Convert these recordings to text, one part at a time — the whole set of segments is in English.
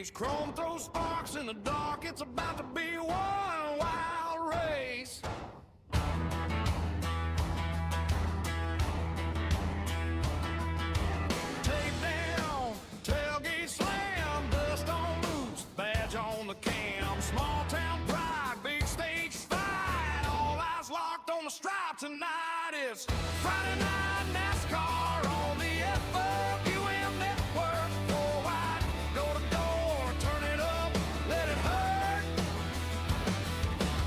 stage. Chrome throws sparks in the dark. It's about to be one wild race. Tape down, tailgate slam, dust on loose, badge on the cam. Small town pride, big stage fight. All eyes locked on the stripe tonight. It's Friday night NASCAR on the FWM network. Four wide, door to door, turn it up, let it hurt.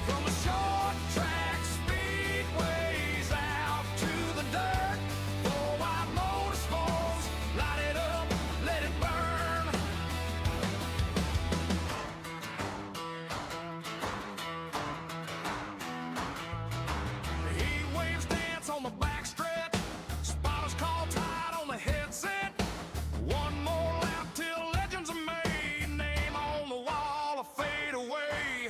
From the short track speedways out to the dirt. Four wide motorsports, light it up, let it burn. The heat waves dance on the backstretch. Spotters call tight on the headset. One more lap till legends are made. Name on the wall, a fade away.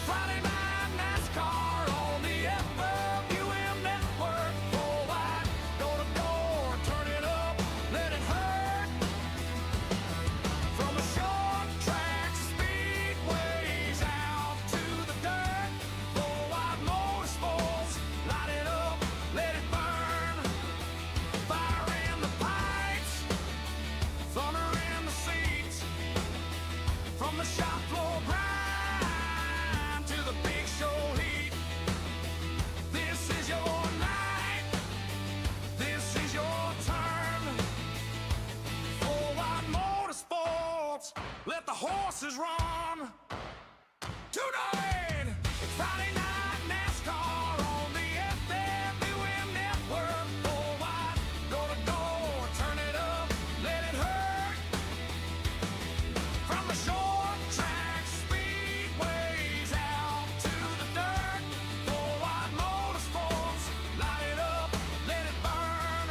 Friday night NASCAR on the FWM network. Four wide, door to door, turn it up, let it hurt. From the short track speedways out to the dirt. Four wide motorsports, light it up, let it burn. Fire in the pipes, thunder in the seats. From the shop floor grind to the big show heat. This is your night, this is your turn. Four wide motorsports, let the horses run. Tonight, it's Friday night NASCAR on the FWM network. Four wide, door to door, turn it up, let it hurt. From the short track speedways out to the dirt. Four wide motorsports, light it up, let it burn.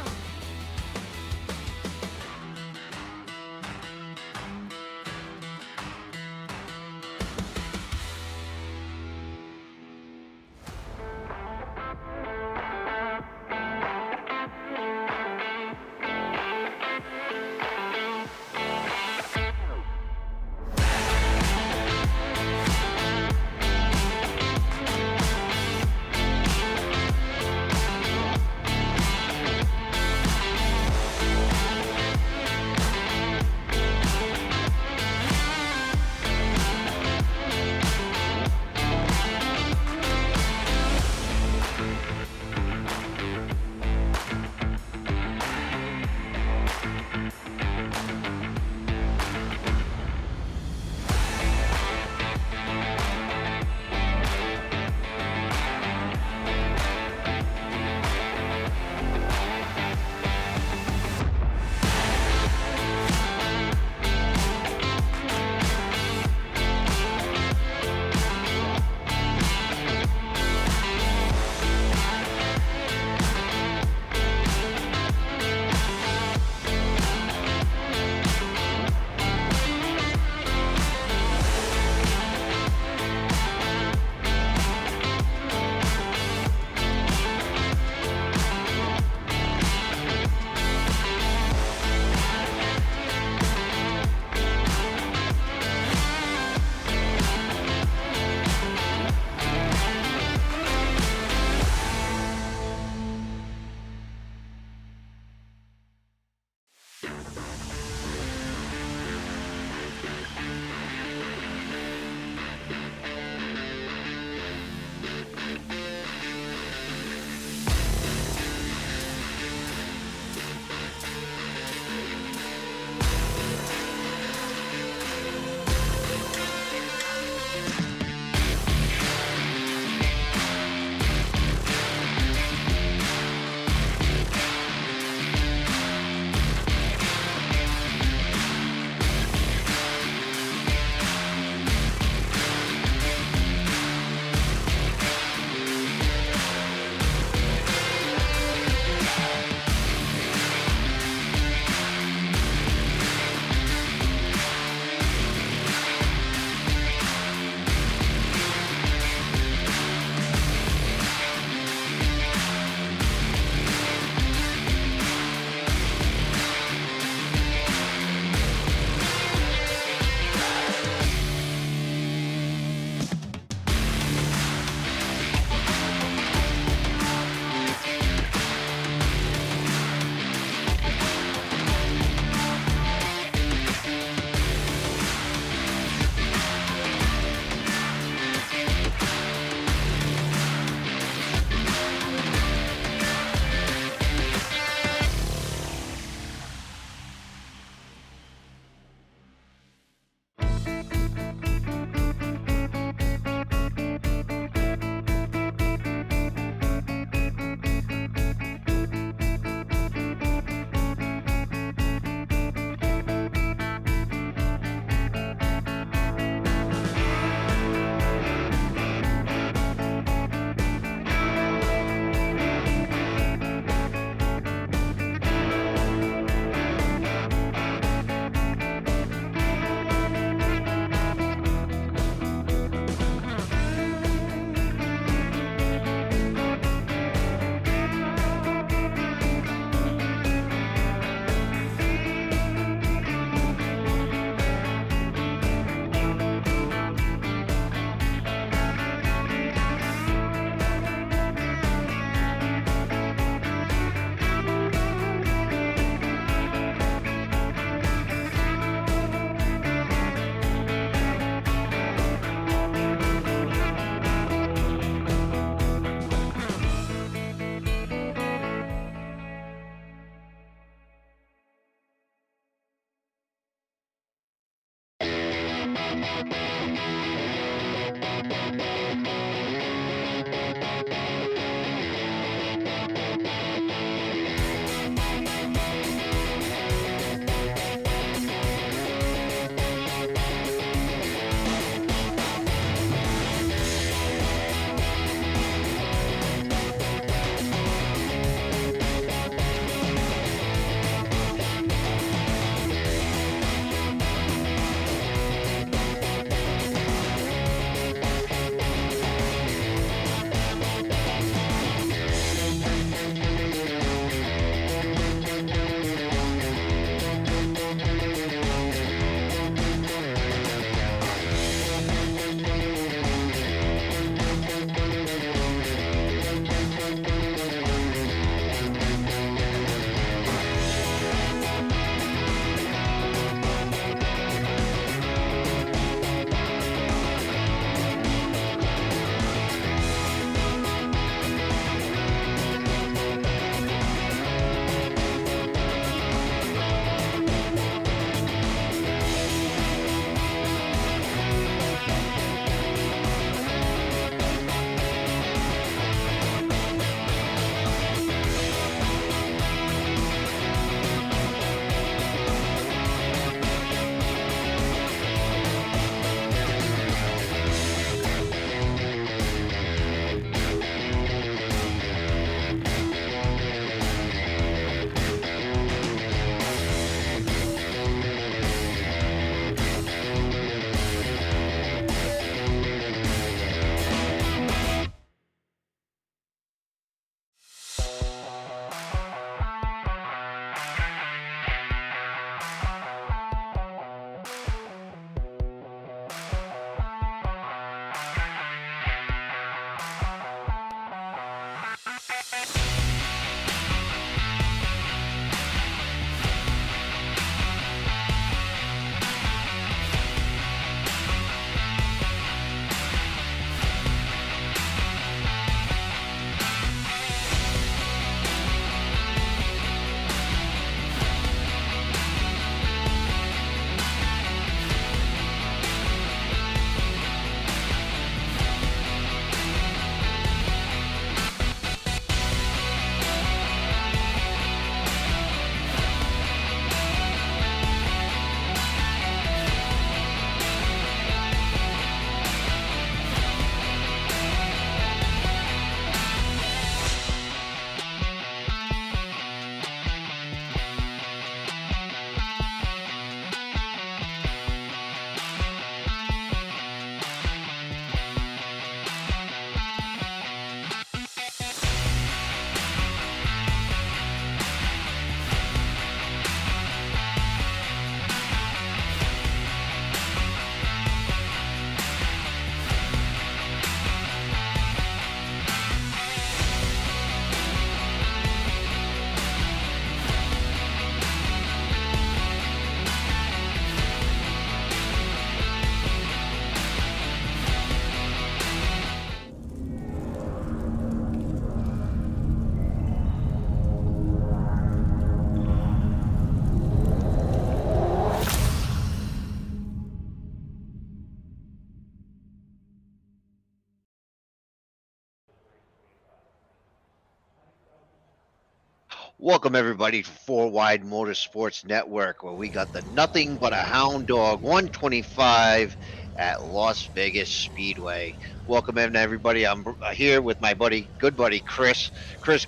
Welcome everybody to Four Wide Motorsports Network, where we got the nothing but a hound dog 125 at Las Vegas Speedway. Welcome in everybody. I'm here with my good buddy Chris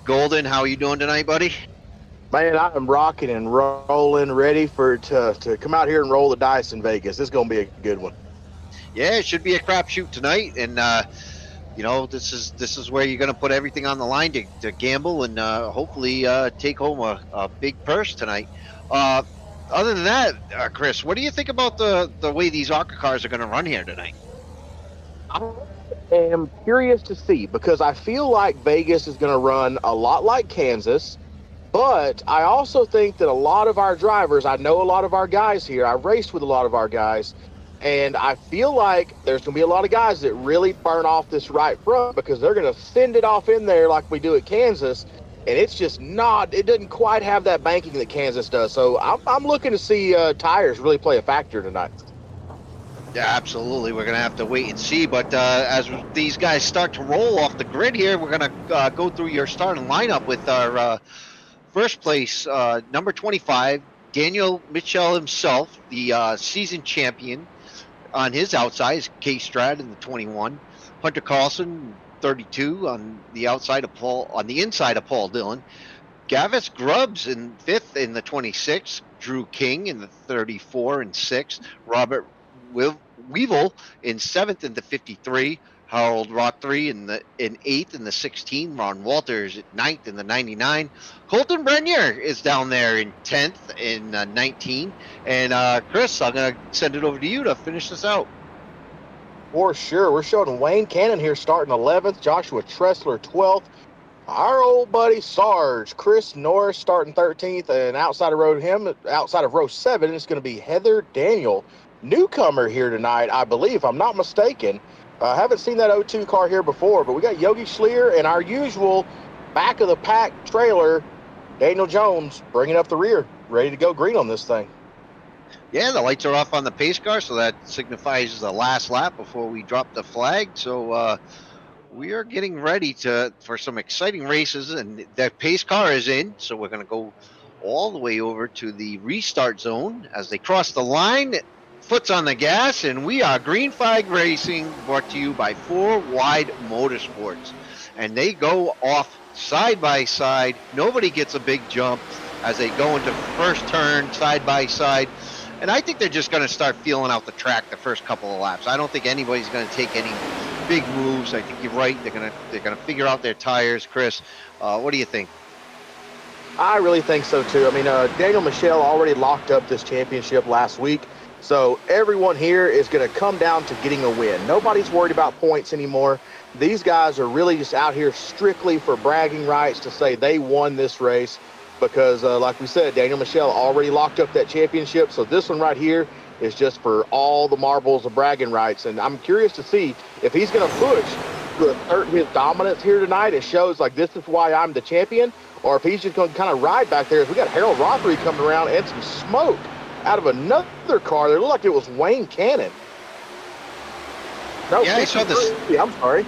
Golden. How are you doing tonight, buddy? Man, I am rocking and rolling, ready to come out here and roll the dice in Vegas. This is going to be a good one. Yeah, it should be a crapshoot tonight, and this is where you're going to put everything on the line to gamble and hopefully take home a big purse tonight. Other than that, Chris, what do you think about the way these ARCA cars are going to run here tonight? I am curious to see, because I feel like Vegas is going to run a lot like Kansas, but I also think that a lot of our drivers, I know a lot of our guys here, I've raced with a lot of our guys, and I feel like there's going to be a lot of guys that really burn off this right front, because they're going to send it off in there like we do at Kansas, and it's just not, it doesn't quite have that banking that Kansas does. So I'm looking to see tires really play a factor tonight. Yeah, absolutely. We're going to have to wait and see. But as these guys start to roll off the grid here, we're going to go through your starting lineup with our first place, number 25, Daniel Mitchell himself, the season champion. On his outside is K Strad in the 21, Hunter Carlson 32 on the outside of Paul, on the inside of Paul Dillon. Gavis Grubbs in fifth in the 26, Drew King in the 34 and sixth, Robert Weevil in seventh in the 53, Harold Rothry in eighth in the 16, Ron Walters at ninth in the 99, Colton Brenier is down there in 10th in 19, and Chris, I'm gonna send it over to you to finish this out. For sure. We're showing Wayne Cannon here starting 11th, Joshua Tressler 12th. Our old buddy Sarge, Chris Norris starting 13th, and outside of row 7, it's going to be Heather Daniel, newcomer here tonight, I believe, if I'm not mistaken. I haven't seen that 02 car here before, but we got Yogi Schlier and our usual back of the pack trailer, Daniel Jones, bringing up the rear, ready to go green on this thing. Yeah, the lights are off on the pace car, so that signifies the last lap before we drop the flag. So we are getting ready for some exciting races, and the pace car is in. So we're going to go all the way over to the restart zone as they cross the line. Foot's on the gas, and we are green flag racing, brought to you by 4 Wide Motorsports, and they go off side by side. Nobody gets a big jump as they go into first turn side by side. And I think they're just going to start feeling out the track the first couple of laps. I don't think anybody's going to take any big moves. I think you're right. They're going to figure out their tires. Chris, what do you think? I really think so too. I mean, Daniel Michelle already locked up this championship last week, so everyone here is going to come down to getting a win. Nobody's worried about points anymore. These guys are really just out here strictly for bragging rights to say they won this race. Because, like we said, Daniel Michelle already locked up that championship. So this one right here is just for all the marbles of bragging rights. And I'm curious to see if he's going to push to assert his dominance here tonight. It shows like this is why I'm the champion. Or if he's just going to kind of ride back there. We got Harold Rothery coming around and some smoke out of another car. It looked like it was Wayne Cannon. No, yeah, I saw this. I'm sorry.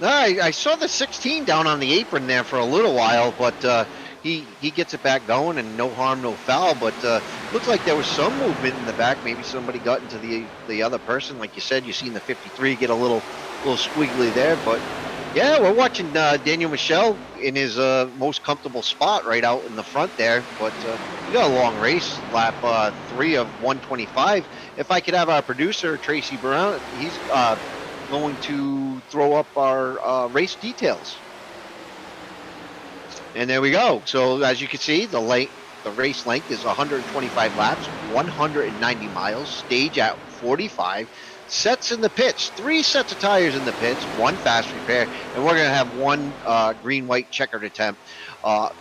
No, I saw the 16 down on the apron there for a little while, but he gets it back going, and no harm, no foul. But looks like there was some movement in the back. Maybe somebody got into the other person. Like you said, you've seen the 53 get a little squiggly there. But yeah, we're watching Daniel Michelle in his most comfortable spot right out in the front there. But we got a long race, lap 3 of 125. If I could have our producer, Tracy Brown, he's going to throw up our race details. And there we go. So as you can see, the race length is 125 laps, 190 miles, stage at 45, sets in the pits, 3 sets of tires in the pits, 1 fast repair, and we're going to have 1 green-white checkered attempt.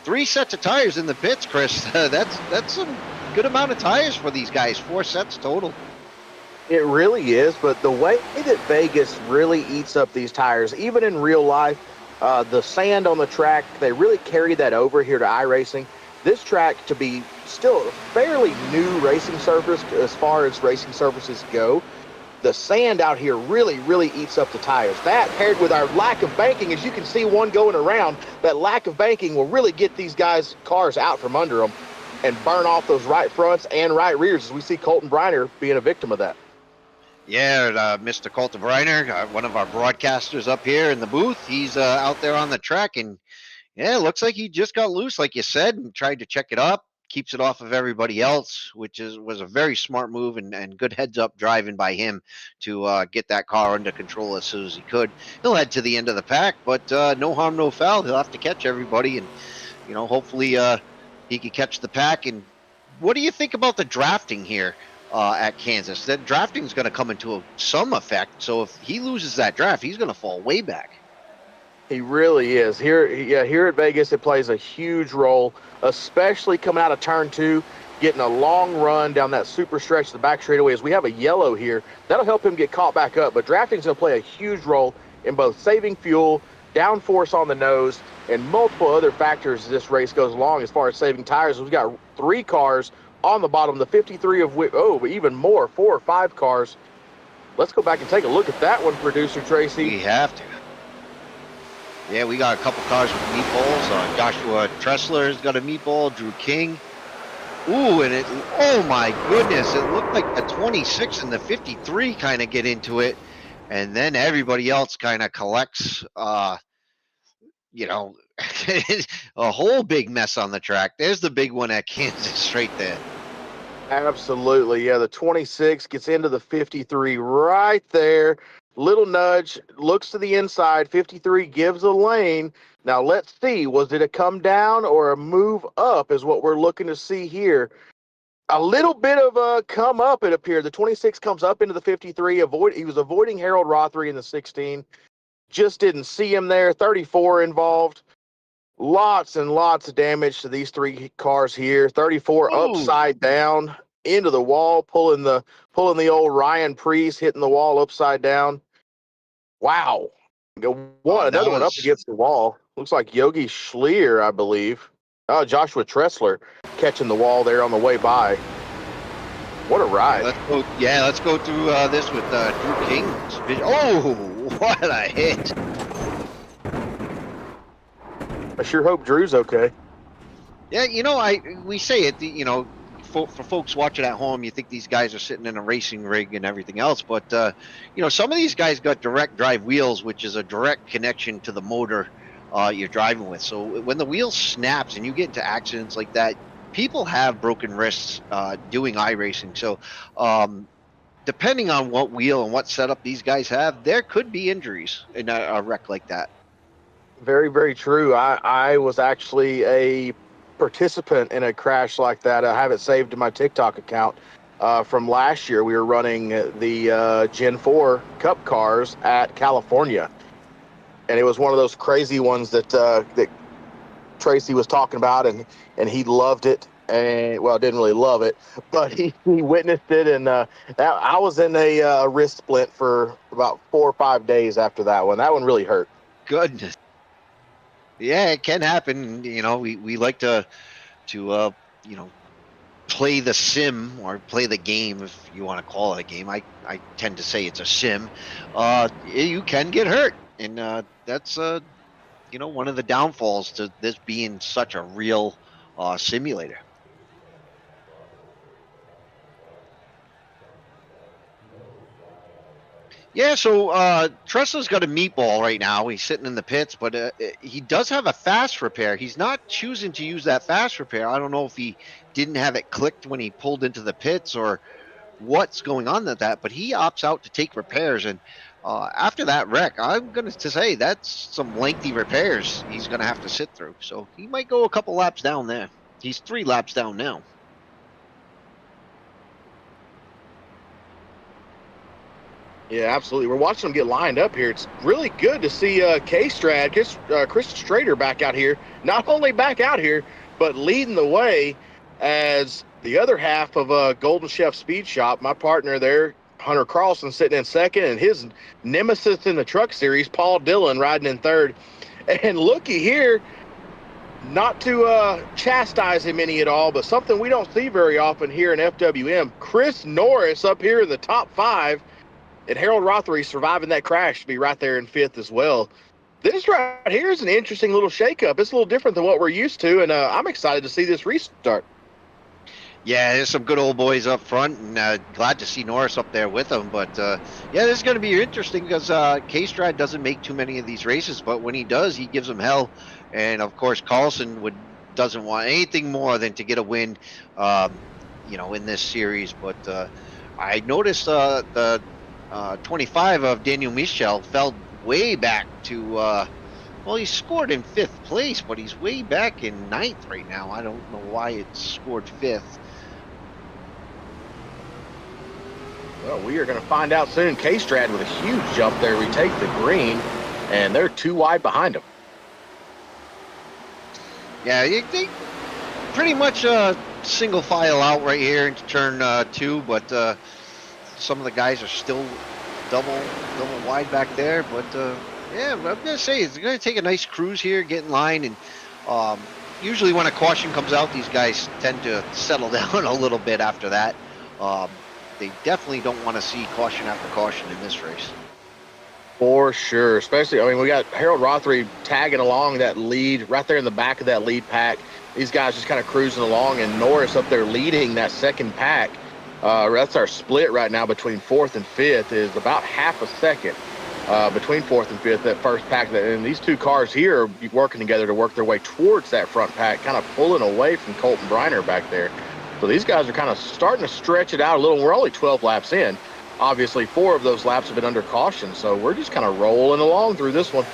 3 sets of tires in the pits, Chris. That's some good amount of tires for these guys, 4 sets total. It really is, but the way that Vegas really eats up these tires, even in real life, the sand on the track, they really carry that over here to iRacing. This track, to be still a fairly new racing surface as far as racing surfaces go, the sand out here really, really eats up the tires. That paired with our lack of banking, as you can see one going around, that lack of banking will really get these guys' cars out from under them and burn off those right fronts and right rears, as we see Colton Briner being a victim of that. Yeah, Mr. Colton Briner, one of our broadcasters up here in the booth, he's out there on the track, and yeah, it looks like he just got loose, like you said, and tried to check it up. Keeps it off of everybody else, which was a very smart move and good heads-up driving by him to get that car under control as soon as he could. He'll head to the end of the pack, but no harm, no foul. He'll have to catch everybody, and hopefully he can catch the pack. And what do you think about the drafting here? At Kansas, that drafting is going to come into some effect. So if he loses that draft, he's going to fall way back. He really is. Here at Vegas, it plays a huge role, especially coming out of turn 2, getting a long run down that super stretch of the back straightaway. As we have a yellow here, that'll help him get caught back up. But drafting is going to play a huge role in both saving fuel, downforce on the nose, and multiple other factors as this race goes along as far as saving tires. We've got 3 cars on the bottom, the 53 of which, even more, 4 or 5 cars Let's go back and take a look at that one, producer Tracy. We have to. Yeah, we got a couple cars with meatballs. Joshua Tressler's got a meatball. Drew King. Ooh, and it, oh my goodness, it looked like the 26 and the 53 kind of get into it. And then everybody else kind of collects, you know, a whole big mess on the track. There's the big one at Kansas right there. Absolutely. Yeah, the 26 gets into the 53 right there. Little nudge, looks to the inside. 53 gives a lane. Now let's see, was it a come down or a move up is what we're looking to see here. A little bit of a come up, it appeared. The 26 comes up into the 53. He was avoiding Harold Rothery in the 16. Just didn't see him there. 34 involved. Lots and lots of damage to these three cars here. 34 Ooh. upside down into the wall, pulling the old Ryan Priest, hitting the wall upside down. Wow. Another one up against the wall. Looks like Yogi Schleer, I believe. Oh, Joshua Tressler catching the wall there on the way by. What a ride. Let's go through this with Drew King. Oh, what a hit. I sure hope Drew's okay. Yeah, you know, we say it, you know, for folks watching at home, you think these guys are sitting in a racing rig and everything else, but, you know, some of these guys got direct drive wheels, which is a direct connection to the motor you're driving with. So when the wheel snaps and you get into accidents like that, people have broken wrists doing iRacing. So depending on what wheel and what setup these guys have, there could be injuries in a wreck like that. Very, very true. I was actually a participant in a crash like that. I have it saved in my TikTok account from last year. We were running the Gen 4 Cup cars at California. And it was one of those crazy ones that Tracy was talking about, and he loved it. And well, didn't really love it, but he witnessed it, and I was in a wrist splint for about 4 or 5 days after that one. That one really hurt. Goodness. Yeah, it can happen. You know, we like to you know, play the sim or play the game, if you want to call it a game. I tend to say it's a sim. You can get hurt, and that's you know, one of the downfalls to this being such a real simulator. Yeah, so Tressler's got a meatball right now. He's sitting in the pits, but he does have a fast repair. He's not choosing to use that fast repair. I don't know if he didn't have it clicked when he pulled into the pits or what's going on with that, but he opts out to take repairs. And after that wreck, I'm going to say that's some lengthy repairs he's going to have to sit through. So he might go a couple laps down there. He's 3 laps down now. Yeah, absolutely. We're watching them get lined up here. It's really good to see K-Strad, Chris Strader back out here. Not only back out here, but leading the way as the other half of Golden Chef Speed Shop. My partner there, Hunter Carlson, sitting in second, and his nemesis in the truck series, Paul Dillon, riding in third. And looky here, not to chastise him any at all, but something we don't see very often here in FWM. Chris Norris up here in the top 5. And Harold Rothery surviving that crash to be right there in 5th as well. This right here is an interesting little shakeup. It's a little different than what we're used to, and I'm excited to see this restart. Yeah, there's some good old boys up front, and glad to see Norris up there with them. But yeah, this is going to be interesting because K-Strad doesn't make too many of these races, but when he does, he gives them hell. And of course, Carlson doesn't want anything more than to get a win, you know, in this series. But I noticed the 25 of Daniel Michel fell way back to, well, he scored in 5th place, but he's way back in 9th right now. I don't know why it's scored 5th. Well, we are going to find out soon. K-Strad with a huge jump there. We take the green, and they're 2 wide behind him. Yeah, they pretty much single file out right here into turn 2, but some of the guys are still double wide back there. But yeah, I'm gonna say it's gonna take a nice cruise here, get in line, and usually when a caution comes out, these guys tend to settle down a little bit after that. they definitely don't want to see caution after caution in this race. For sure. Especially, I mean, we got Harold Rothery tagging along that lead right there in the back of that lead pack. These guys just kind of cruising along, and Norris up there leading that second pack. That's our split right now between fourth and fifth, is about half a second between fourth and fifth, that first pack. And these two cars here are working together to work their way towards that front pack, kind of pulling away from Colton Briner back there. So these guys are kind of starting to stretch it out a little. We're only 12 laps in. Obviously, 4 of those laps have been under caution, so we're just kind of rolling along through this one.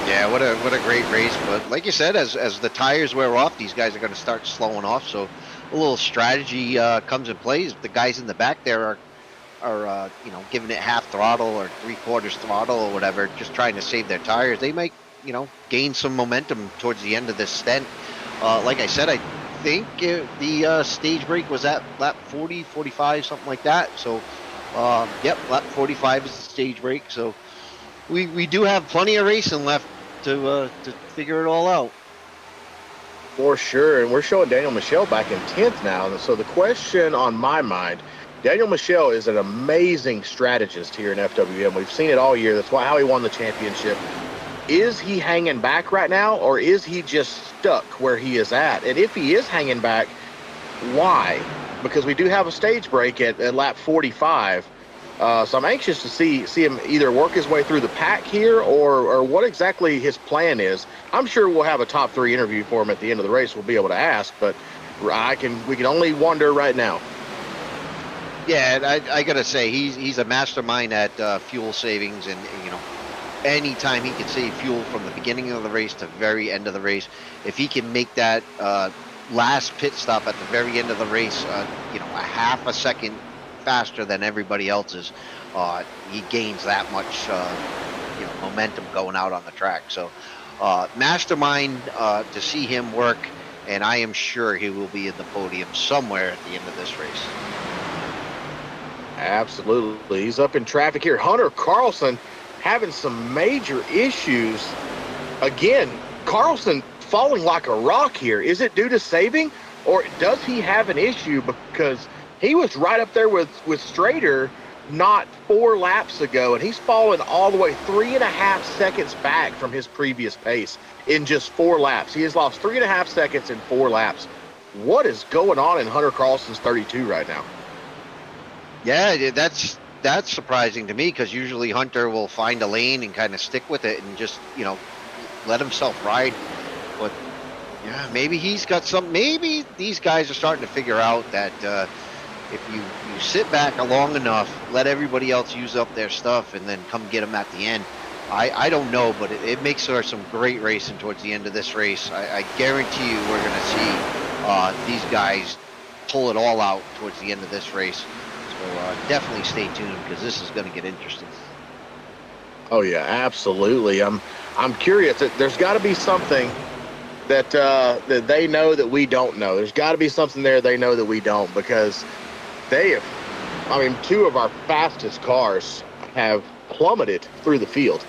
Yeah, what a great race. But like you said, as the tires wear off, these guys are going to start slowing off. So a little strategy comes in play. The guys in the back there are giving it half throttle or 3/4 throttle or whatever, just trying to save their tires. They might gain some momentum towards the end of this stint. Like I said, I think the stage break was at lap 40, 45, something like that. So, yep, lap 45 is the stage break. So we do have plenty of racing left to figure it all out. For sure, and we're showing Daniel Michel back in 10th now. So the question on my mind, Daniel Michel is an amazing strategist here in FWM. We've seen it all year. That's how he won the championship. Is he hanging back right now, or is he just stuck where he is at? And if he is hanging back, why? Because we do have a stage break at lap 45. So I'm anxious to see him either work his way through the pack here, or what exactly his plan is. I'm sure we'll have a top 3 interview for him at the end of the race. We'll be able to ask, but we can only wonder right now. Yeah, I gotta say he's a mastermind at fuel savings, and anytime he can save fuel from the beginning of the race to the very end of the race, if he can make that last pit stop at the very end of the race, a half a second faster than everybody else's, he gains that much momentum going out on the track. So mastermind to see him work, and I am sure he will be in the podium somewhere at the end of this race. Absolutely. He's up in traffic here. Hunter Carlson having some major issues. Again, Carlson falling like a rock here. Is it due to saving, or does he have an issue? Because he was right up there with Strader not 4 laps ago, and he's fallen all the way 3.5 seconds back from his previous pace in just 4 laps. He has lost 3.5 seconds in 4 laps. What is going on in Hunter Carlson's 32 right now? Yeah, that's surprising to me, because usually Hunter will find a lane and kind of stick with it and just let himself ride. But yeah, maybe he's got some. Maybe these guys are starting to figure out that if you sit back long enough, let everybody else use up their stuff, and then come get them at the end. I don't know, but it makes for some great racing towards the end of this race. I guarantee you we're going to see these guys pull it all out towards the end of this race. So definitely stay tuned, because this is going to get interesting. Oh yeah, absolutely. I'm curious. There's got to be something that they know that we don't know. There's got to be something there they know that we don't, because two of our fastest cars have plummeted through the field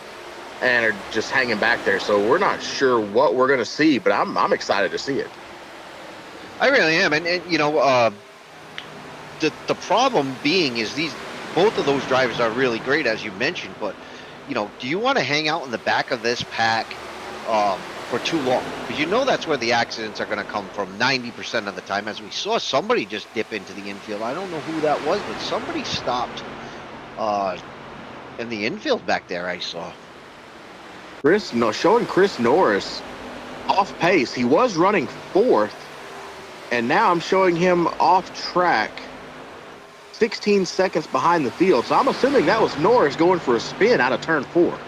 and are just hanging back there. So we're not sure what we're going to see, but I'm excited to see it. I really am, and the problem being is both of those drivers are really great, as you mentioned, but do you want to hang out in the back of this pack for too long? Because that's where the accidents are going to come from 90% of the time. As we saw somebody just dip into the infield. I don't know who that was, but somebody stopped in the infield back there, I saw. Showing Chris Norris off pace. He was running 4th, and now I'm showing him off track 16 seconds behind the field. So I'm assuming that was Norris going for a spin out of turn 4.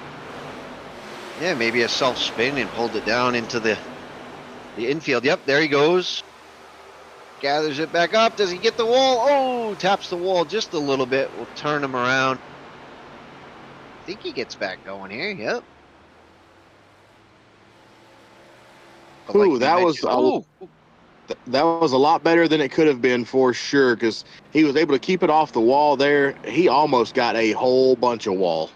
Yeah, maybe a self-spin and pulled it down into the infield. Yep, there he goes. Gathers it back up. Does he get the wall? Oh, taps the wall just a little bit. We'll turn him around. I think he gets back going here. Yep. Ooh, that was a lot better than it could have been, for sure, because he was able to keep it off the wall there. He almost got a whole bunch of wall.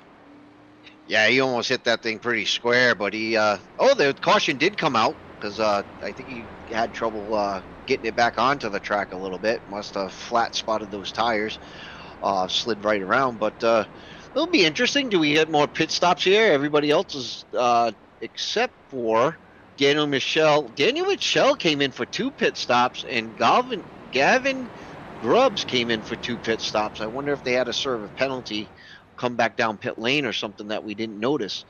Yeah, he almost hit that thing pretty square, but he the caution did come out, because I think he had trouble getting it back onto the track a little bit. Must have flat spotted those tires, slid right around. But it'll be interesting. Do we get more pit stops here? Everybody else is, except for Daniel Michelle. Daniel Michelle came in for 2 pit stops, and Gavin Grubbs came in for 2 pit stops. I wonder if they had to serve a penalty, come back down pit lane or something that we didn't notice.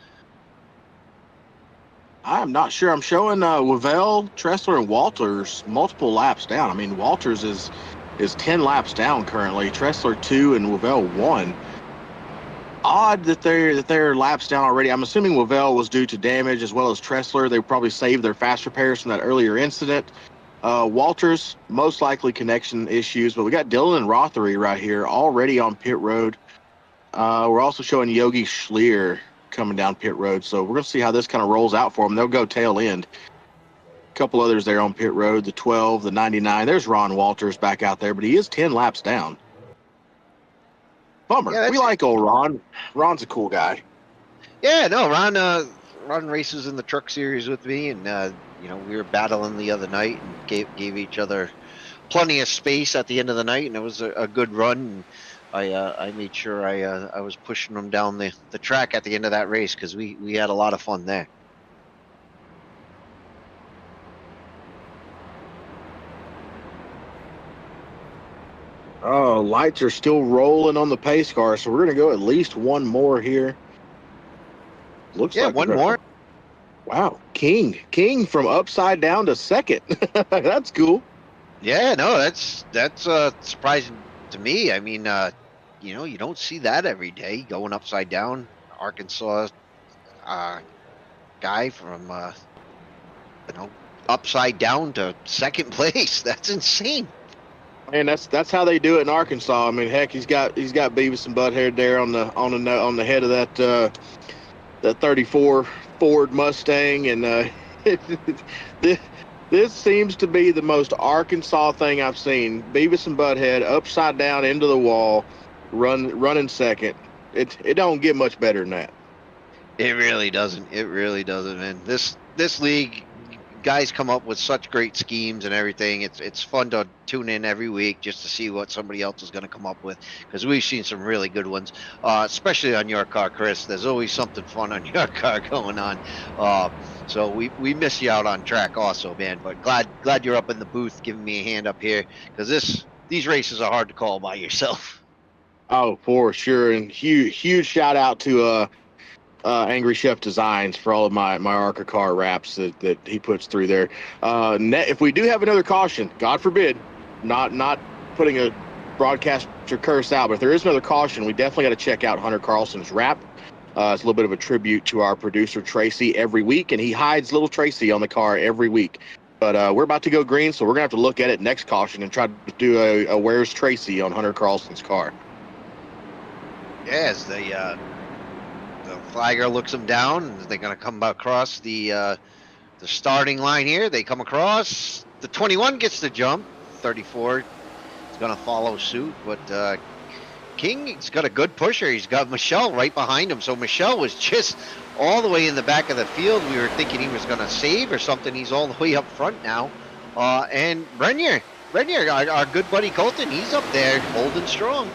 I'm not sure. I'm showing Wavell, Tressler, and Walters multiple laps down. I mean, Walters is 10 laps down currently. Tressler 2 and Wavell 1. Odd that they're laps down already. I'm assuming Wavell was due to damage as well as Tressler. They probably saved their fast repairs from that earlier incident. Walters, most likely connection issues, but we got Dylan and Rothery right here already on pit road. We're also showing Yogi Schleer coming down pit road, so we're going to see how this kind of rolls out for them. They'll go tail end. A couple others there on pit road, the 12, the 99. There's Ron Walters back out there, but he is 10 laps down. Bummer. Yeah, we like old Ron. Ron's a cool guy. Yeah, no, Ron races in the truck series with me, and we were battling the other night and gave each other plenty of space at the end of the night, and it was a good run. And I made sure I was pushing them down the track at the end of that race because we had a lot of fun there. Oh, lights are still rolling on the pace car, so we're going to go at least one more here. Looks like one more. Wow, King from upside down to second. That's cool. Yeah, no, that's surprising to me. I mean, you don't see that every day, going upside down. Arkansas guy from upside down to second place. That's insane. And that's how they do it in Arkansas. I mean, heck, he's got Beavis and Butthead there on the head of that 34 Ford Mustang, and this seems to be the most Arkansas thing I've seen. Beavis and Butthead upside down into the wall, running second. It don't get much better than that. It really doesn't. It really doesn't, man. This league, guys come up with such great schemes and everything. It's fun to tune in every week just to see what somebody else is going to come up with, because we've seen some really good ones, especially on your car, Chris. There's always something fun on your car going on. So we miss you out on track also, man. But glad you're up in the booth giving me a hand up here, because these races are hard to call by yourself. Oh, for sure. And huge shout out to Angry Chef Designs for all of my ARCA car wraps that he puts through there. If we do have another caution, God forbid, not putting a broadcaster curse out, but if there is another caution, we definitely got to check out Hunter Carlson's wrap. It's a little bit of a tribute to our producer Tracy every week, and he hides little Tracy on the car every week. But we're about to go green, so we're gonna have to look at it next caution and try to do a Where's Tracy on Hunter Carlson's car. Yes, the flagger looks them down. They're going to come across the starting line here. They come across. The 21 gets the jump. 34 is going to follow suit. But King's got a good pusher. He's got Michelle right behind him. So Michelle was just all the way in the back of the field. We were thinking he was going to save or something. He's all the way up front now. And Brenier, our good buddy Colton, he's up there holding strong.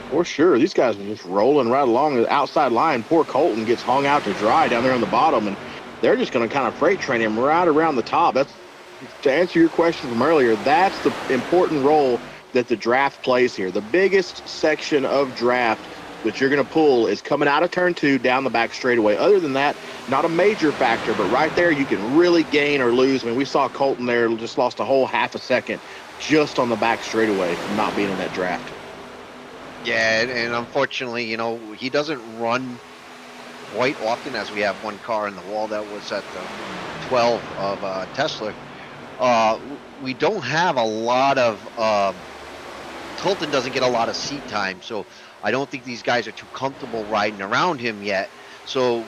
For sure. These guys are just rolling right along the outside line. Poor Colton gets hung out to dry down there on the bottom, and they're just going to kind of freight train him right around the top. That's, to answer your question from earlier, that's the important role that the draft plays here. The biggest section of draft that you're going to pull is coming out of turn 2 down the back straightaway. Other than that, not a major factor, but right there you can really gain or lose. I mean, we saw Colton there just lost a whole half a second just on the back straightaway from not being in that draft. Yeah, and unfortunately, he doesn't run quite often, as we have one car in the wall that was at the 12 of Tesla. We don't have a lot of Colton doesn't get a lot of seat time, so I don't think these guys are too comfortable riding around him yet. So,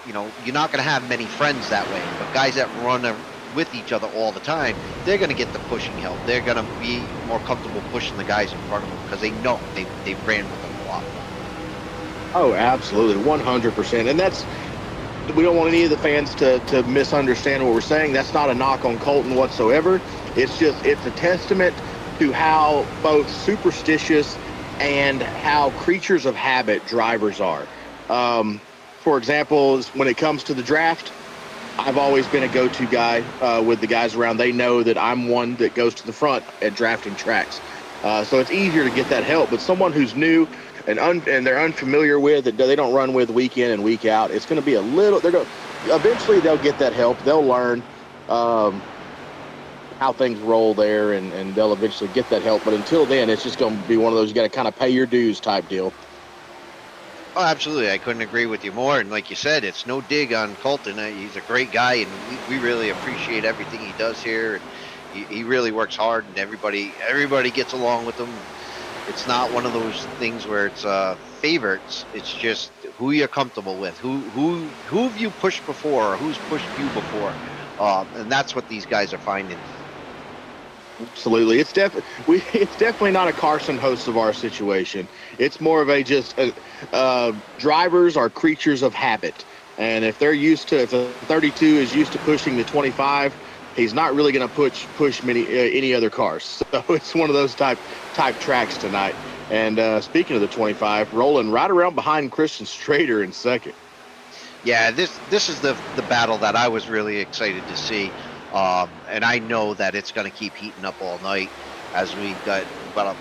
you're not going to have many friends that way. But guys that run with each other all the time, they're going to get the pushing help. They're going to be more comfortable pushing the guys in front of them because they know they've ran with them a lot. Oh, absolutely, 100%. And we don't want any of the fans to misunderstand what we're saying. That's not a knock on Colton whatsoever. It's a testament to how both superstitious and how creatures of habit drivers are. For example, when it comes to the draft, I've always been a go-to guy with the guys around. They know that I'm one that goes to the front at drafting tracks. So it's easier to get that help. But someone who's new and they're unfamiliar with, that they don't run with week in and week out, it's going to be a little. Eventually they'll get that help. They'll learn how things roll there, and they'll eventually get that help. But until then, it's just going to be one of those you got to kind of pay your dues type deal. Oh, absolutely. I couldn't agree with you more. And like you said, it's no dig on Colton. He's a great guy, and we really appreciate everything he does here. He really works hard, and everybody gets along with him. It's not one of those things where it's favorites. It's just who you're comfortable with, who have you pushed before, or who's pushed you before, and that's what these guys are finding. Absolutely, it's definitely not a Carson host of our situation. It's more of drivers are creatures of habit, and if a 32 is used to pushing the 25, he's not really going to push any other cars. So it's one of those type tracks tonight. And speaking of the 25, rolling right around behind Christian Strader in second. Yeah, this is the battle that I was really excited to see. And I know that it's going to keep heating up all night, as we got about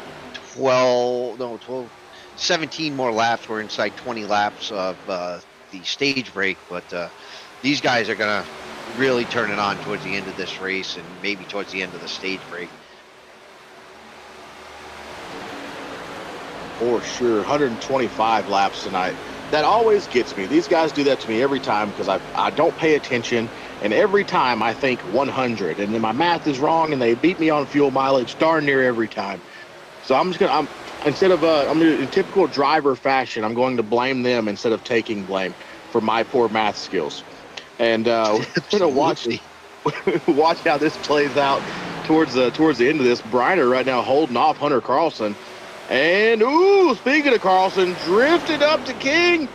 17 more laps. We're inside 20 laps of the stage break, but these guys are going to really turn it on towards the end of this race, and maybe towards the end of the stage break. For sure, 125 laps tonight. That always gets me. These guys do that to me every time because I don't pay attention. And every time I think 100, and then my math is wrong, and they beat me on fuel mileage darn near every time. So I'm in typical driver fashion, I'm going to blame them instead of taking blame for my poor math skills. And we're gonna watch how this plays out towards the end of this. Briner right now holding off Hunter Carlson, and speaking of Carlson, drifted up to King.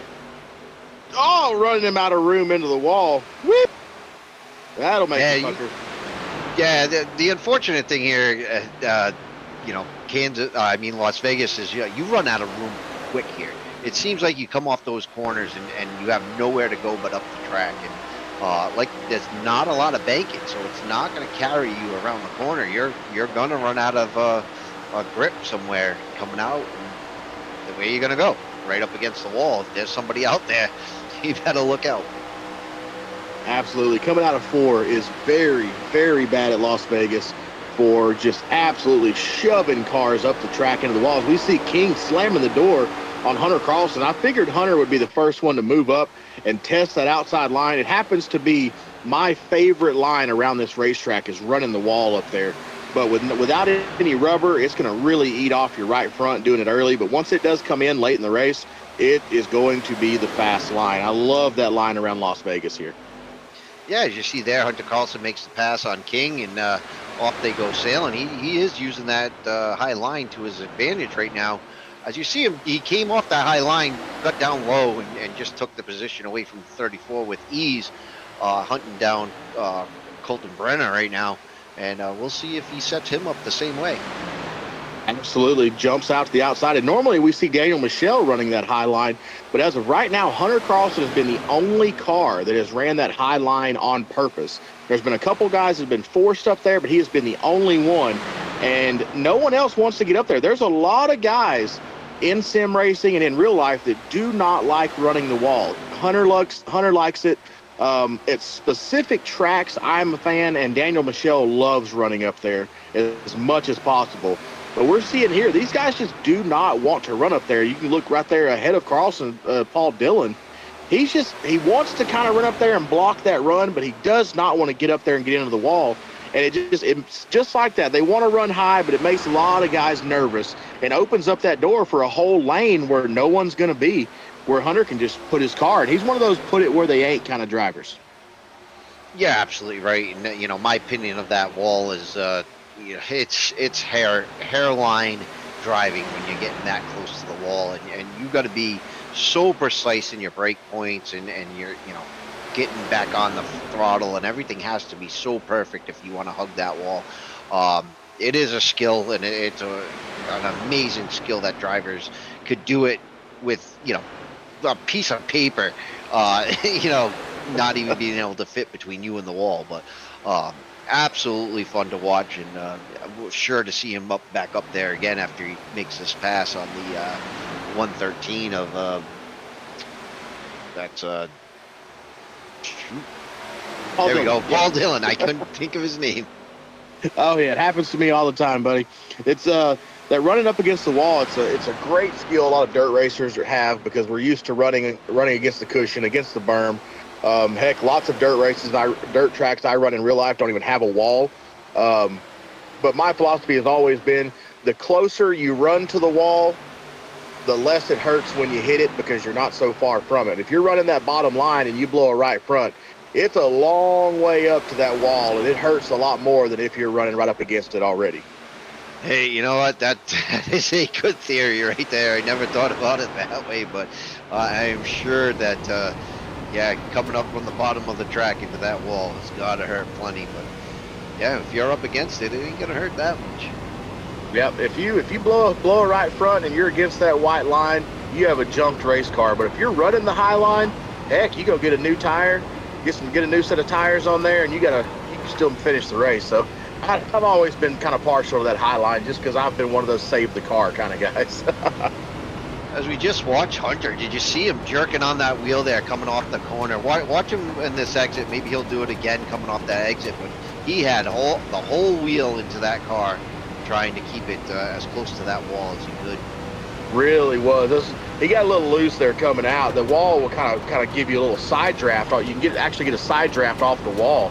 Oh, running him out of room into the wall. Whip. That'll make you fucker. Yeah, the unfortunate thing here, Las Vegas is you run out of room quick here. It seems like you come off those corners and you have nowhere to go but up the track, and there's not a lot of banking, so it's not going to carry you around the corner. You're going to run out of a grip somewhere coming out, and where you're going to go? Right up against the wall. If there's somebody out there, you better look out. Absolutely. Coming out of 4 is very, very bad at Las Vegas for just absolutely shoving cars up the track into the walls. We see King slamming the door on Hunter Carlson. I figured Hunter would be the first one to move up and test that outside line. It happens to be my favorite line around this racetrack, is running the wall up there. But without any rubber, it's going to really eat off your right front doing it early. But once it does come in late in the race, it is going to be the fast line. I love that line around Las Vegas here. Yeah, as you see there, Hunter Carlson makes the pass on King, and off they go sailing. He is using that high line to his advantage right now. As you see him, he came off that high line, got down low, and just took the position away from 34 with ease, hunting down Colton Brenner right now. And we'll see if he sets him up the same way. Absolutely. Jumps out to the outside. And normally we see Daniel Michelle running that high line. But as of right now, Hunter Carlson has been the only car that has ran that high line on purpose. There's been a couple guys that have been forced up there, but he has been the only one. And no one else wants to get up there. There's a lot of guys in sim racing and in real life that do not like running the wall. Hunter likes it. It's specific tracks I'm a fan, and Daniel Michelle loves running up there as much as possible. But we're seeing here, these guys just do not want to run up there. You can look right there ahead of Carlson, Paul Dillon. He wants to kind of run up there and block that run, but he does not want to get up there and get into the wall. And it's just like that. They want to run high, but it makes a lot of guys nervous and opens up that door for a whole lane where no one's going to be, where Hunter can just put his car. And he's one of those put it where they ain't kind of drivers. Yeah, absolutely right. And my opinion of that wall is, it's hairline driving when you're getting that close to the wall, and you got to be so precise in your break points and your getting back on the throttle, and everything has to be so perfect if you want to hug that wall. It is a skill, and it's an amazing skill that drivers could do it with, a piece of paper, not even being able to fit between you and the wall. But absolutely fun to watch, and we're sure to see him back up there again after he makes this pass on the 113 of that's shoot. There we go, Paul Dillon. I couldn't think of his name. Oh yeah, it happens to me all the time, buddy. It's that running up against the wall. It's a great skill a lot of dirt racers have, because we're used to running against the cushion, against the berm. Heck, lots of dirt tracks I run in real life don't even have a wall. But my philosophy has always been, the closer you run to the wall, the less it hurts when you hit it, because you're not so far from it. If you're running that bottom line and you blow a right front, it's a long way up to that wall, and it hurts a lot more than if you're running right up against it already. Hey, you know what? That is a good theory right there. I never thought about it that way, but I am sure that, coming up from the bottom of the track into that wall has got to hurt plenty. But yeah, if you're up against it, it ain't gonna hurt that much. Yep. If you blow a right front and you're against that white line, you have a junked race car. But if you're running the high line, heck, you go get a new tire, get a new set of tires on there, and you can still finish the race. So I've always been kind of partial to that high line, just because I've been one of those save the car kind of guys. As we just watched Hunter, did you see him jerking on that wheel there coming off the corner? Watch him in this exit. Maybe he'll do it again coming off that exit, but he had the whole wheel into that car, trying to keep it as close to that wall as he could. Really was. He got a little loose there coming out. The wall will kind of give you a little side draft. You can actually get a side draft off the wall,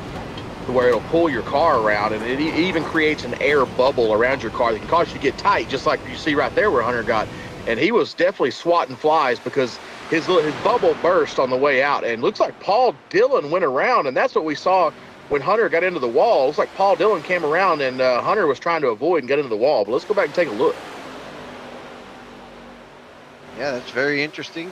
to where it'll pull your car around, and it even creates an air bubble around your car that can cause you to get tight, just like you see right there where Hunter got. And he was definitely swatting flies, because his bubble burst on the way out, and looks like Paul Dillon went around, and that's what we saw when Hunter got into the wall. It looks like Paul Dillon came around, and Hunter was trying to avoid and get into the wall. But let's go back and take a look. Yeah, that's very interesting.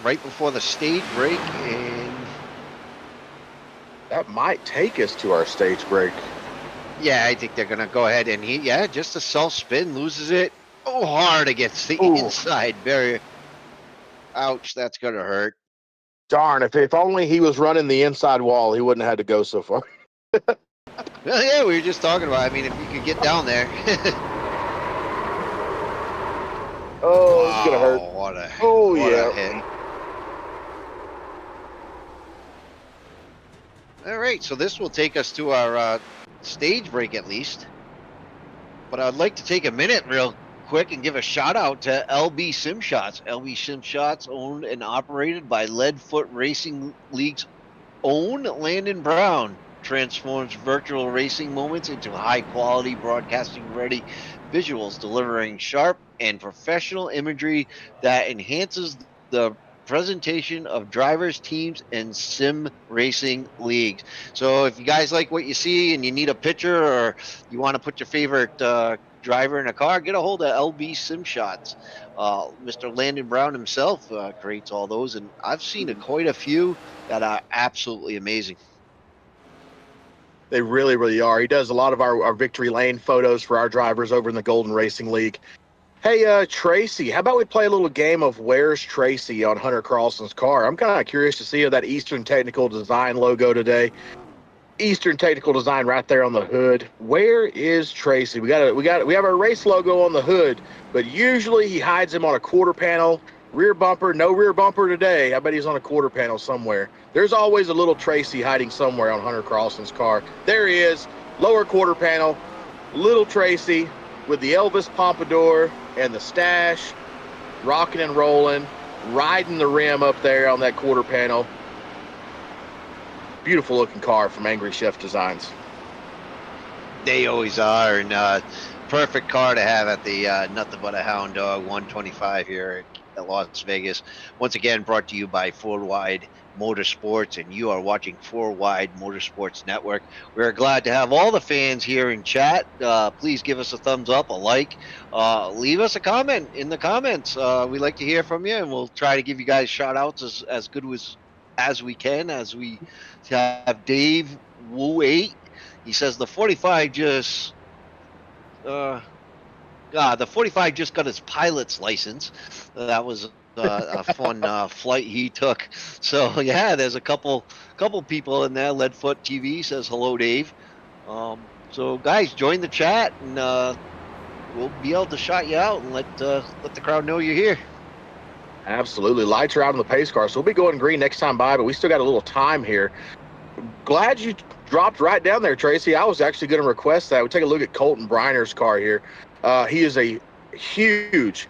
Right before the stage break, and that might take us to our stage break. Yeah, I think they're gonna go ahead, and just a self spin, loses it. Oh, hard against the inside barrier. Ouch, that's gonna hurt. Darn, if only he was running the inside wall, he wouldn't have had to go so far. Well, yeah, we were just talking about, if you could get down there. Oh, it's gonna hurt. What a hit. All right, so this will take us to our stage break at least. But I'd like to take a minute real quick and give a shout out to LB Sim Shots. LB Sim Shots, owned and operated by Leadfoot Racing League's own Landon Brown, transforms virtual racing moments into high quality broadcasting ready visuals, delivering sharp and professional imagery that enhances the presentation of drivers, teams, and sim racing leagues. So if you guys like what you see and you need a picture, or you want to put your favorite driver in a car, get a hold of LB Sim Shots. Mr. Landon Brown himself creates all those, and I've seen quite a few that are absolutely amazing. They really, really are. He does a lot of our victory lane photos for our drivers over in the Golden Racing League. Hey, Tracy, how about we play a little game of Where's Tracy on Hunter Carlson's car? I'm kind of curious to see that Eastern Technical Design logo today. Eastern Technical Design right there on the hood. Where is Tracy? We have our race logo on the hood, but usually he hides him on a quarter panel. Rear bumper, no rear bumper today. I bet he's on a quarter panel somewhere. There's always a little Tracy hiding somewhere on Hunter Carlson's car. There he is, lower quarter panel, little Tracy with the Elvis pompadour and the stash, rocking and rolling, riding the rim up there on that quarter panel. Beautiful looking car from Angry Chef Designs. They always are, and perfect car to have at the Nothing But a Hound Dog 125 here at Las Vegas. Once again, brought to you by Four Wide Motorsports, and you are watching Four Wide Motorsports Network. We're glad to have all the fans here in chat. Please give us a thumbs up, a like, leave us a comment in the comments. We like to hear from you, and we'll try to give you guys shout outs as good as we can. As we have Dave Woo 8, he says the 45 just the 45 just got his pilot's license. That was a fun flight he took. So yeah, there's a couple people in there. Leadfoot TV says hello, Dave. So guys, join the chat, and we'll be able to shout you out and let the crowd know you're here. Absolutely. Lights are out on the pace car, so we'll be going green next time by, but we still got a little time here. Glad you dropped right down there, Tracy. I was actually going to request that. We take a look at Colton Briner's car here. He is a huge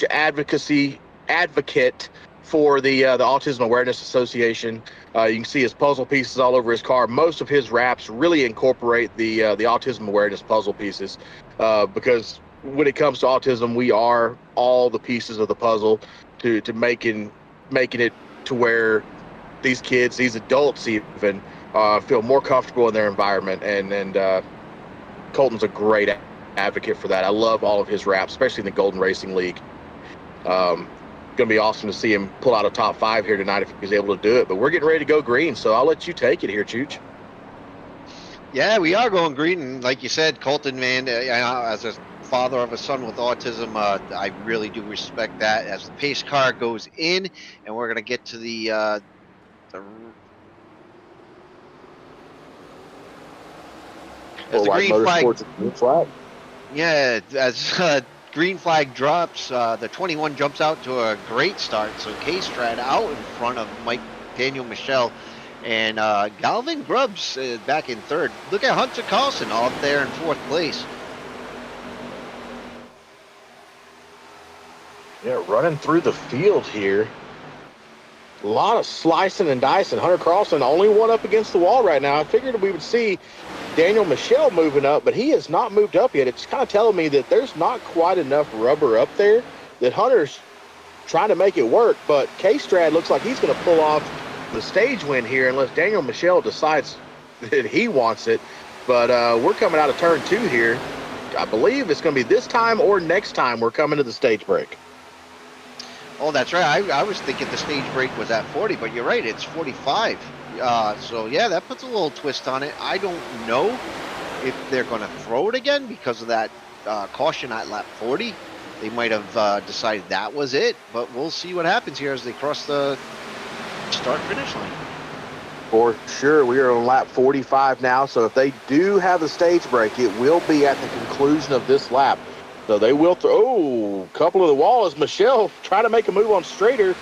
advocate for the Autism Awareness Association. You can see his puzzle pieces all over his car. Most of his wraps really incorporate the Autism Awareness puzzle pieces, because when it comes to autism, we are all the pieces of the puzzle to making it to where these kids, these adults even, feel more comfortable in their environment. And Colton's a great advocate for that. I love all of his wraps, especially in the Golden Racing League. Going to be awesome to see him pull out a top 5 here tonight if he's able to do it. But we're getting ready to go green, so I'll let you take it here, Chooch. Yeah, we are going green, and like you said, Colton, man, as a father of a son with autism, I really do respect that. As the pace car goes in, and we're going to get to the as the green flag. Yeah, as green flag drops, the 21 jumps out to a great start. So K-Strad out in front of Daniel Michelle, and Galvin Grubbs back in third. Look at Hunter Carlson up there in fourth place. Yeah, running through the field here. A lot of slicing and dicing. Hunter Carlson, only one up against the wall right now. I figured we would see Daniel Michelle moving up, but he has not moved up yet. It's kind of telling me that there's not quite enough rubber up there, that Hunter's trying to make it work, but K-Strad looks like he's going to pull off the stage win here unless Daniel Michelle decides that he wants it. But we're coming out of turn 2 here. I believe it's going to be this time or next time we're coming to the stage break. Oh, that's right. I was thinking the stage break was at 40, but you're right. It's 45. So, yeah, that puts a little twist on it. I don't know if they're going to throw it again because of that caution at lap 40. They might have decided that was it, but we'll see what happens here as they cross the start-finish line. For sure. We are on lap 45 now, so if they do have a stage break, it will be at the conclusion of this lap. So they will throw, couple of the wall as Michelle trying to make a move on Strader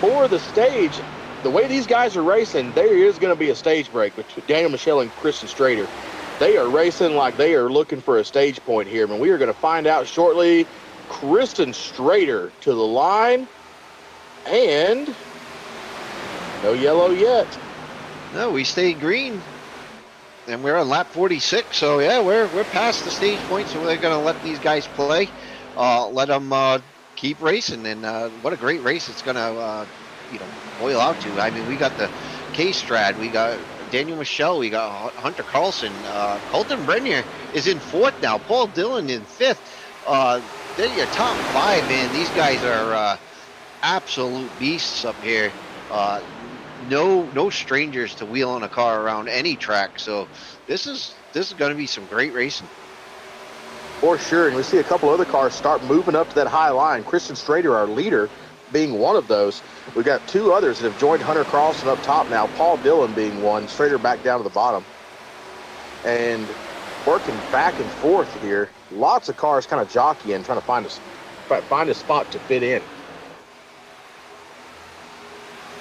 for the stage. The way these guys are racing, there is going to be a stage break between Daniel Michelle and Kristen Strader. They are racing like they are looking for a stage point here, and we are going to find out shortly. Kristen Strader to the line, and no yellow yet. No, we stayed green. And we're on lap 46, so yeah, we're past the stage point, so we're going to let these guys play, let them keep racing, and what a great race it's going to, boil out to. I mean, we got the K-Strad, we got Daniel Michelle, we got Hunter Carlson, Colton Brenner is in fourth now, Paul Dillon in fifth. They're your top 5, man. These guys are absolute beasts up here. No strangers to wheeling a car around any track. So this is going to be some great racing. For sure. And we see a couple other cars start moving up to that high line. Kristen Strader, our leader, being one of those. We've got 2 others that have joined Hunter Carlson up top now. Paul Dillon being one. Strader back down to the bottom. And working back and forth here. Lots of cars kind of jockeying, trying to find a spot to fit in.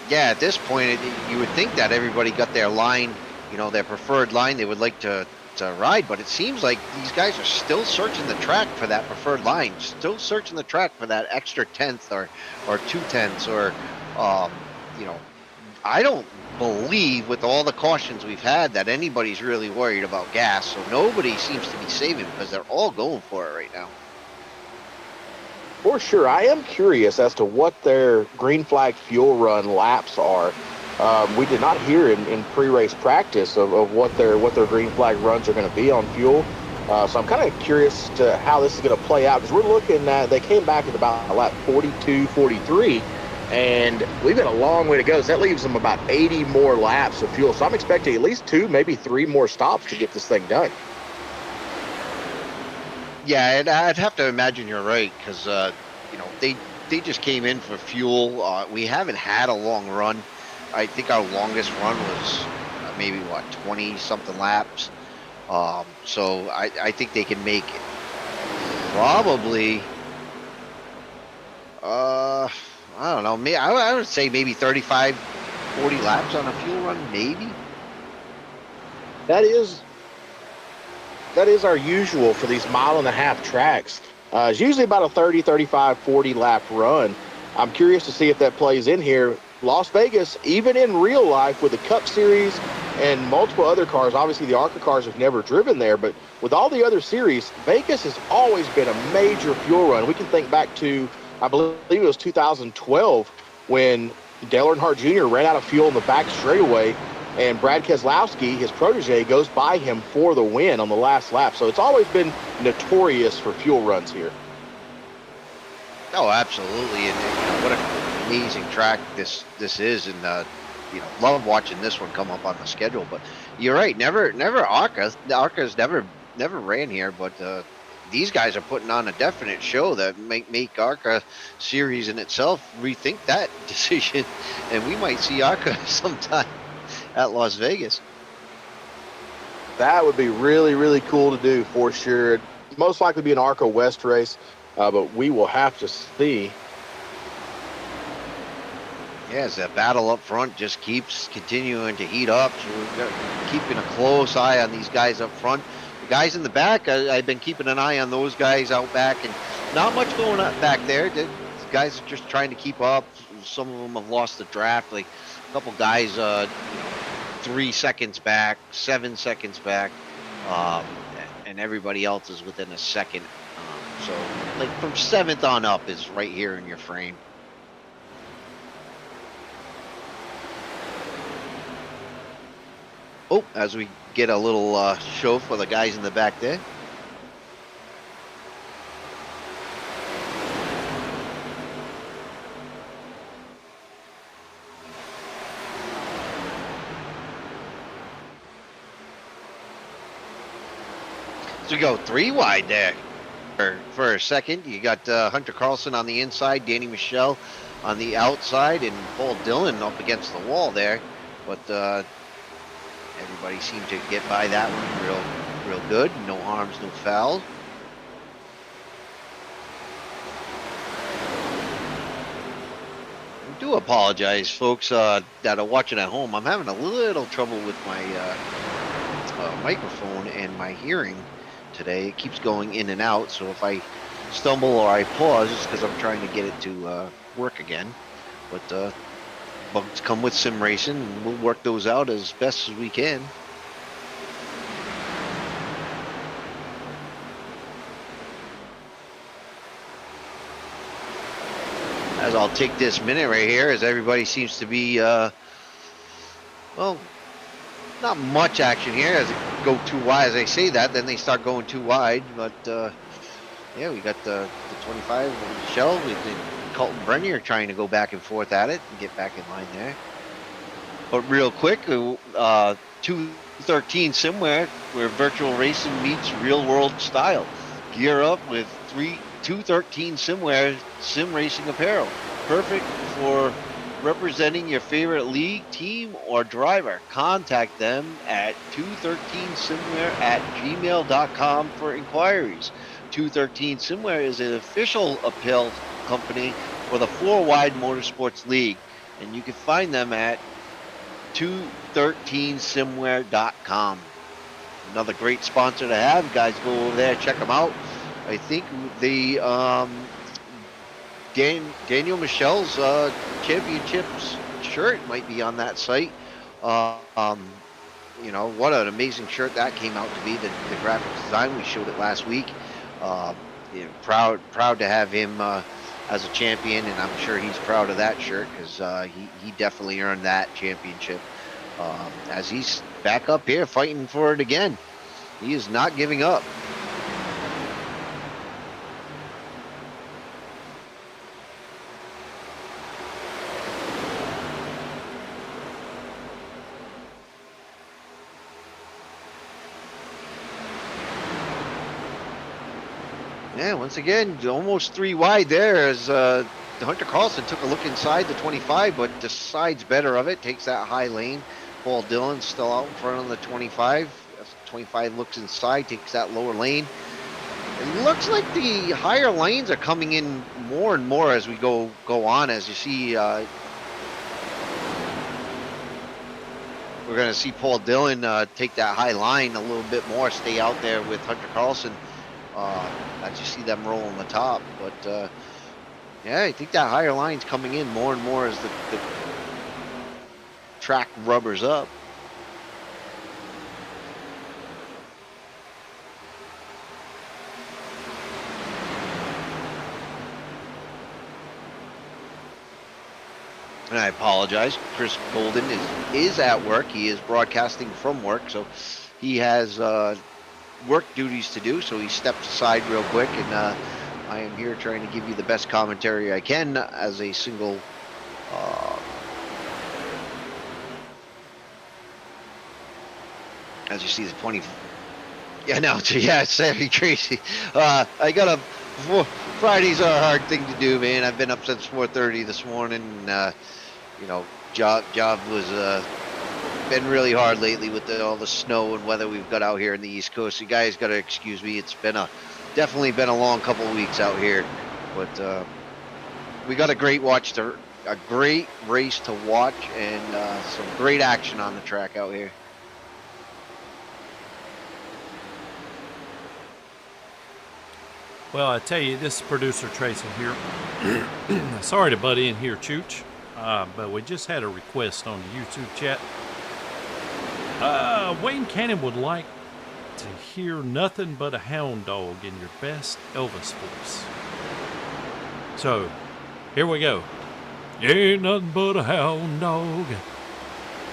Yeah, at this point, you would think that everybody got their line, their preferred line they would like to ride, but it seems like these guys are still searching the track for that preferred line, still searching the track for that extra 10th or 2 tenths or, I don't believe with all the cautions we've had that anybody's really worried about gas, so nobody seems to be saving because they're all going for it right now. For sure. I am curious as to what their green flag fuel run laps are. We did not hear in pre-race practice of what their green flag runs are going to be on fuel. So I'm kind of curious to how this is going to play out, because we're looking at, they came back at about lap 42, 43, and we've got a long way to go. So that leaves them about 80 more laps of fuel. So I'm expecting at least 2, maybe 3 more stops to get this thing done. Yeah, and I'd have to imagine you're right, because they just came in for fuel. We haven't had a long run. I think our longest run was maybe 20 something laps. So I think they can make probably I don't know. I would say maybe 35, 40 laps on a fuel run, maybe. That is our usual for these 1.5-mile tracks. It's usually about a 30, 35, 40 lap run. I'm curious to see if that plays in here. Las Vegas, even in real life with the Cup Series and multiple other cars, obviously the ARCA cars have never driven there, but with all the other series, Vegas has always been a major fuel run. We can think back to, I believe it was 2012, when Dale Earnhardt Jr. ran out of fuel in the back straightaway, and Brad Keselowski, his protege, goes by him for the win on the last lap. So it's always been notorious for fuel runs here. Oh, absolutely, and what an amazing track this is, and love watching this one come up on the schedule. But you're right, never ARCA. The ARCA's never ran here, but these guys are putting on a definite show that make ARCA series in itself rethink that decision, and we might see ARCA sometime at Las Vegas. That would be really, really cool to do for sure. It'd most likely be an ARCA West race, but we will have to see. Yes, that battle up front just keeps continuing to heat up. So we're keeping a close eye on these guys up front. The guys in the back, I've been keeping an eye on those guys out back, and not much going on back there. The guys are just trying to keep up. Some of them have lost the draft. Like a couple guys, 3 seconds back, 7 seconds back, and everybody else is within a second. So, like from 7th on up is right here in your frame. Oh, as we get a little show for the guys in the back there. So we go 3 wide there for a second. You got Hunter Carlson on the inside, Danny Michelle on the outside, and Paul Dillon up against the wall there. But everybody seemed to get by that one real good. No harms, no fouls. I do apologize, folks that are watching at home. I'm having a little trouble with my microphone and my hearing today. It keeps going in and out, so if I stumble or I pause, it's because I'm trying to get it to work again. But bugs come with sim racing, and we'll work those out as best as we can. As I'll take this minute right here, as everybody seems to be, well, not much action here as it go too wide. As I say that, then they start going too wide. But yeah, we got the 25 with Michelle. We did Colton Brenner trying to go back and forth at it and get back in line there. But real quick, 213 Simware, where virtual racing meets real world style. Gear up with 213 Simware sim racing apparel. Perfect for representing your favorite league, team, or driver. Contact them at 213simware@gmail.com for inquiries. 213 Simware is an official apparel company for the 4 Wide Motorsports League, and you can find them at 213simware.com. Another great sponsor to have. Guys, go over there, check them out. I think the Daniel Michelle's championships shirt might be on that site. What an amazing shirt that came out to be. The graphic design, we showed it last week. Proud to have him as a champion, and I'm sure he's proud of that shirt because he definitely earned that championship. As he's back up here fighting for it again. He is not giving up. Yeah, once again, almost 3 wide there as Hunter Carlson took a look inside the 25, but decides better of it, takes that high lane. Paul Dillon's still out in front of the 25. 25 looks inside, takes that lower lane. It looks like the higher lanes are coming in more and more as we go on. As you see, we're going to see Paul Dillon take that high line a little bit more, stay out there with Hunter Carlson. As you see them roll on the top, but yeah, I think that higher line's coming in more and more as the track rubbers up. And I apologize, Chris Golden is at work. He is broadcasting from work, so he has work duties to do, so he stepped aside real quick, and I am here trying to give you the best commentary I can as a single as you see the 20. Yeah, no, yeah, it's Sammy Tracy. I got Fridays are a hard thing to do, man. I've been up since 4:30 this morning. You know, job was been really hard lately with all the snow and weather we've got out here in the East Coast. You guys got to excuse me. It's been definitely been a long couple of weeks out here, but we got a great race to watch, and some great action on the track out here. Well, I tell you, this is producer Tracy here. Sorry to butt in here, Chooch, but we just had a request on the YouTube chat. Wayne Cannon would like to hear nothing but a hound dog in your best Elvis voice. So, here we go. You ain't nothing but a hound dog,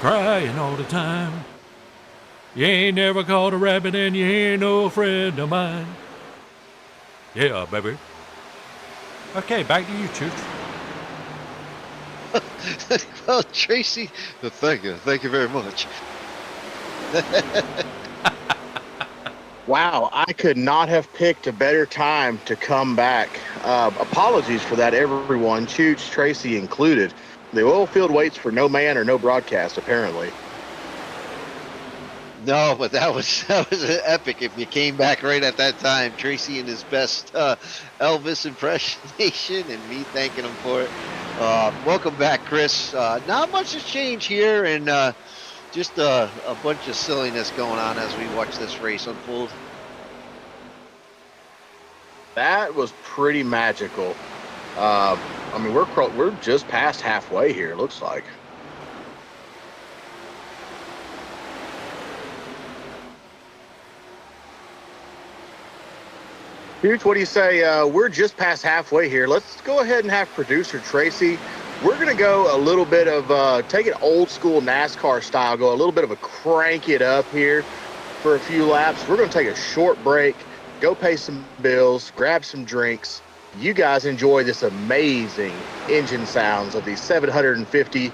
crying all the time. You ain't never caught a rabbit and you ain't no friend of mine. Yeah, baby. Okay, back to you, Chooch. Well, Tracy, thank you very much. Wow, I could not have picked a better time to come back. Apologies for that, everyone, Chooch, Tracy included. The oil field waits for no man or no broadcast, apparently. No, but that was epic. If you came back right at that time, Tracy in his best Elvis impersonation, and me thanking him for it. Welcome back, Chris. Not much has changed here, and just a bunch of silliness going on as we watch this race unfold. That was pretty magical. I mean, we're just past halfway here, it looks like. Huge, what do you say? We're just past halfway here. Let's go ahead and have producer Tracy. We're going to go a little bit of, take it old school NASCAR style, go a little bit of a crank it up here for a few laps. We're going to take a short break, go pay some bills, grab some drinks. You guys enjoy this amazing engine sounds of these 750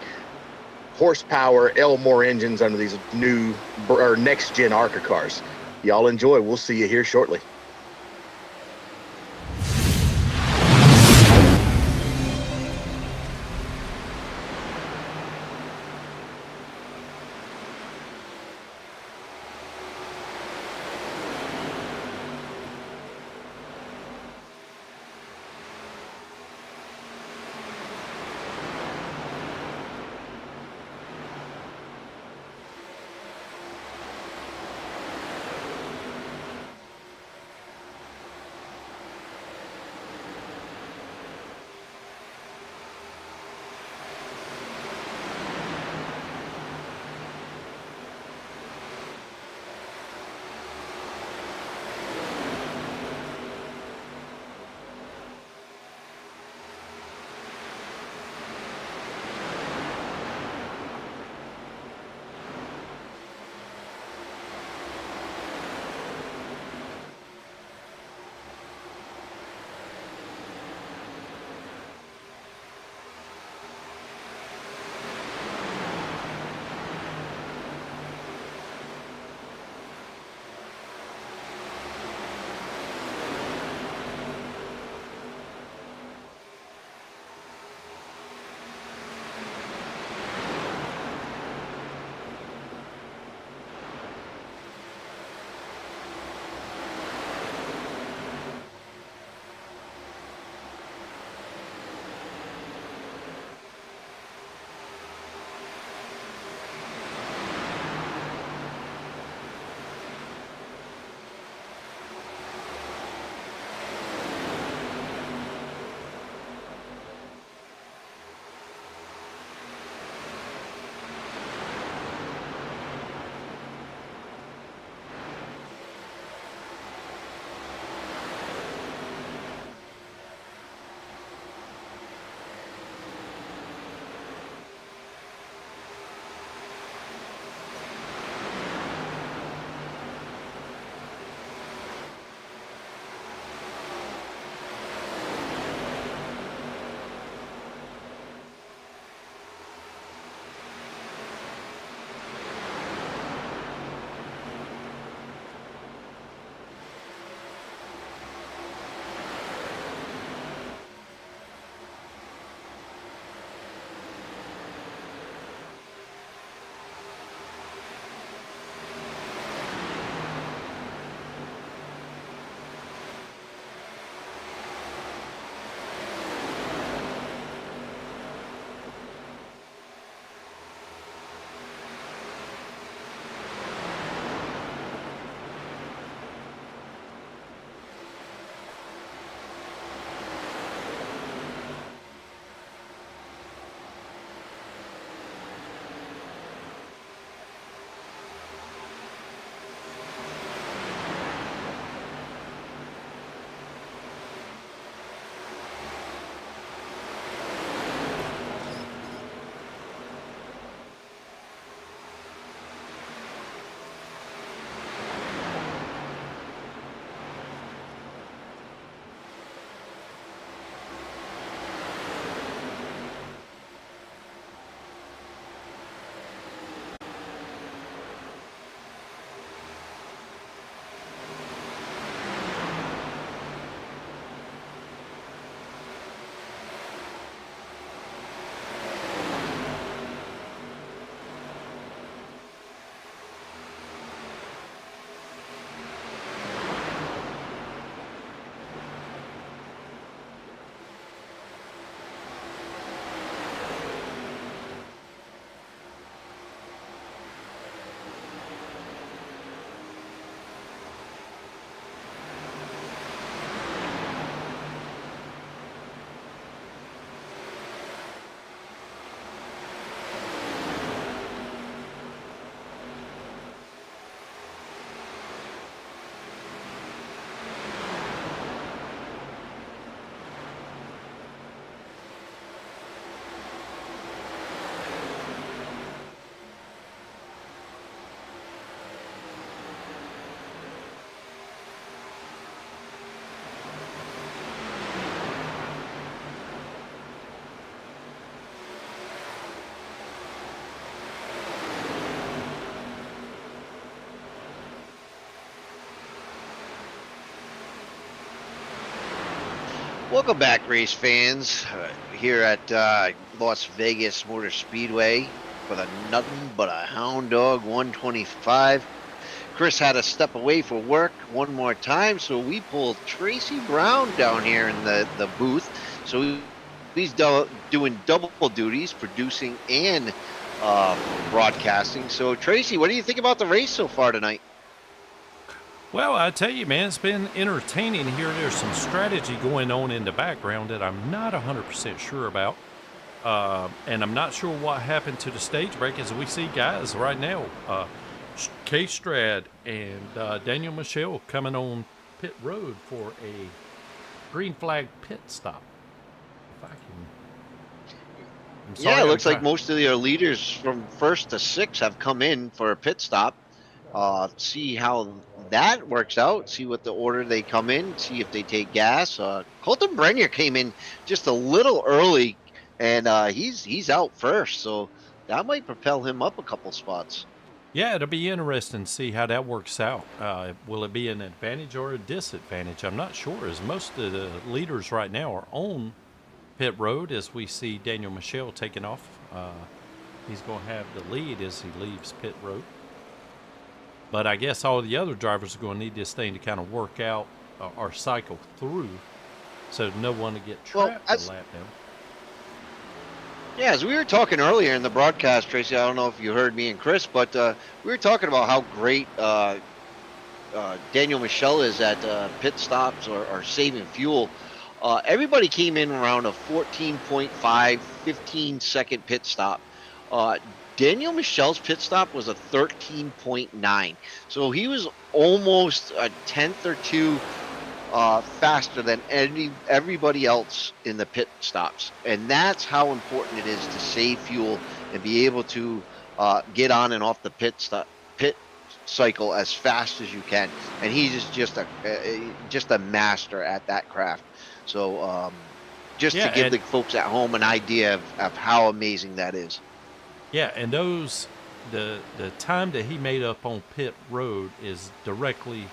horsepower Elmore engines under these new or next gen ARCA cars. Y'all enjoy. We'll see you here shortly. Welcome back, race fans, here at Las Vegas Motor Speedway for the Nothing But a Hound Dog 125. Chris had to step away for work one more time, so we pulled Tracy Brown down here in the booth. So he's doing double duties, producing and broadcasting. So, Tracy, what do you think about the race so far tonight? Well, I tell you, man, it's been entertaining here. There's some strategy going on in the background that I'm not 100% sure about. And I'm not sure what happened to the stage break as we see guys right now. Kay Strad and Daniel Michelle coming on pit road for a green flag pit stop. If I can. I'm sorry, Yeah, it looks like most of your leaders from first to sixth have come in for a pit stop. See how that works out. See what the order they come in. See if they take gas. Colton Brenner came in just a little early, and he's out first, so that might propel him up a couple spots. Yeah, it'll be interesting to see how that works out. Will it be an advantage or a disadvantage? I'm not sure, as most of the leaders right now are on pit road as we see Daniel Michelle taking off. He's going to have the lead as he leaves pit road. But I guess all the other drivers are going to need this thing to kind of work out or cycle through so no one to get trapped a lap down. Yeah, as we were talking earlier in the broadcast, Tracy, I don't know if you heard me and Chris, but we were talking about how great Daniel Michelle is at pit stops or saving fuel. Everybody came in around a 14.5, 15-second pit stop. Daniel Michelle's pit stop was a 13.9. So he was almost a tenth or two faster than everybody else in the pit stops. And that's how important it is to save fuel and be able to get on and off the pit cycle as fast as you can. And he's just a master at that craft. So to give the folks at home an idea of how amazing that is. Yeah, and the time that he made up on pit road is directly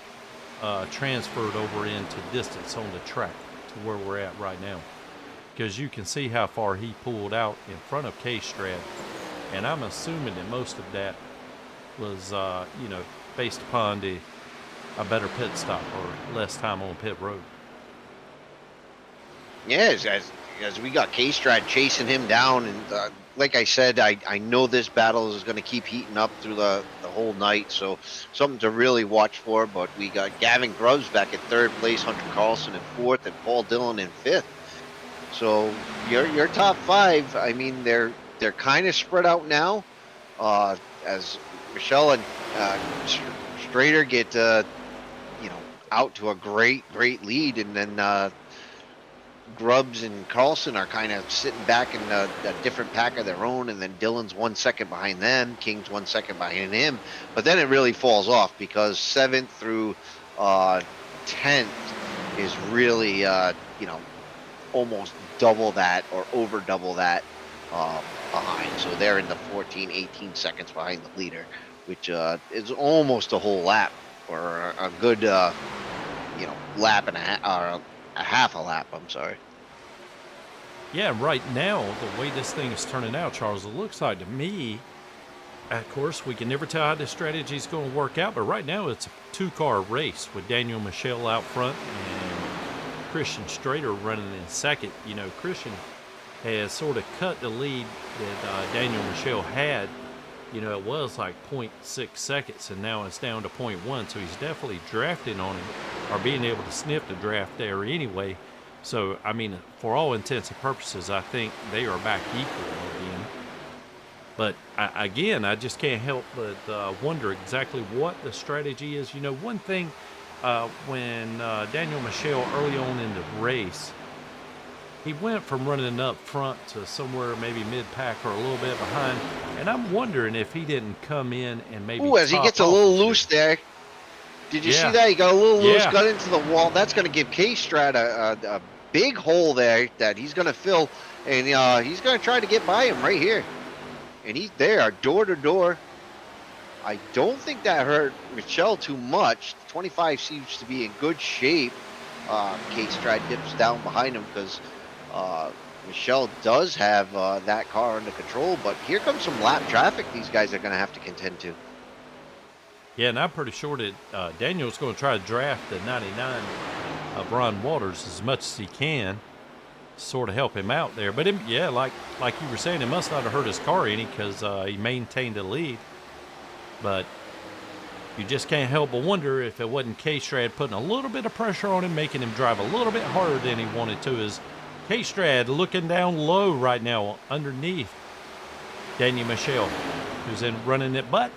transferred over into distance on the track to where we're at right now. Because you can see how far he pulled out in front of K-Strad. And I'm assuming that most of that was, based upon a better pit stop or less time on pit road. Yeah, as we got K-Strad chasing him down, and like I said, I know this battle is going to keep heating up through the whole night, so something to really watch for. But we got Gavin Grubbs back at third place, Hunter Carlson in fourth, and Paul Dillon in fifth. So your top five, I mean, they're kind of spread out now, as Michelle and Strader get out to a great lead, and then Grubbs and Carlson are kind of sitting back in a different pack of their own, and then Dillon's 1 second behind them, King's 1 second behind him. But then it really falls off because 7th through 10th is really almost double that or over double that behind. So they're in the 14, 18 seconds behind the leader, which is almost a whole lap or a good lap and a half, or a half a lap, I'm sorry. Yeah, right now, the way this thing is turning out, Charles, it looks like to me, of course, we can never tell how this strategy is going to work out, but right now it's a two-car race with Daniel Michelle out front and Christian Strader running in second. Christian has sort of cut the lead that Daniel Michelle had. It was like 0.6 seconds, and now it's down to 0.1, so he's definitely drafting on him, or being able to sniff the draft there anyway. So, I mean, for all intents and purposes, I think they are back equal again. But, I just can't help but wonder exactly what the strategy is. One thing, when Daniel Michelle early on in the race, he went from running up front to somewhere maybe mid-pack or a little bit behind. And I'm wondering if he didn't come in and maybe as he gets a little loose there. Did you see that? He got a little loose, got into the wall. That's going to give K-Strat a big hole there that he's going to fill. And he's going to try to get by him right here. And he's there, door to door. I don't think that hurt Michelle too much. 25 seems to be in good shape. K-Strad dips down behind him because Michelle does have that car under control. But here comes some lap traffic these guys are going to have to contend to. Yeah, and I'm pretty sure that Daniel's going to try to draft the 99 of Ron Waters as much as he can, sort of help him out there. But yeah, like you were saying, it must not have hurt his car any because he maintained the lead. But you just can't help but wonder if it wasn't K-Strad putting a little bit of pressure on him, making him drive a little bit harder than he wanted to. Is K-Strad looking down low right now underneath Daniel Michelle, who's running it, but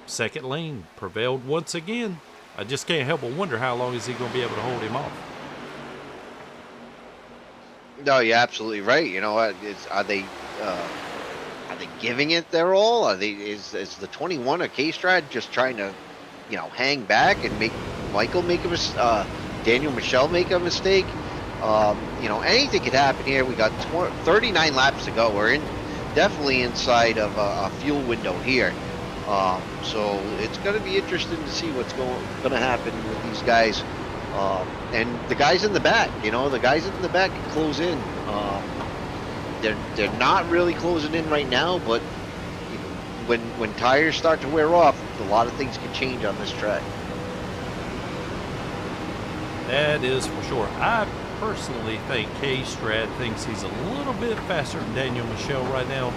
second lane prevailed once again. I just can't help but wonder how long is he going to be able to hold him off. No, you're absolutely right. You know what? Are they giving it their all? Is the 21 of K-Strad just trying to, hang back and make Michael make Daniel Michelle make a mistake? Anything could happen here. We got 39 laps to go. We're definitely inside of a fuel window here. So it's going to be interesting to see what's going to happen with these guys. And the guys in the back, the guys in the back can close in. They're not really closing in right now, but when tires start to wear off, a lot of things can change on this track. That is for sure. I personally think K-Strad thinks he's a little bit faster than Daniel Michelle right now.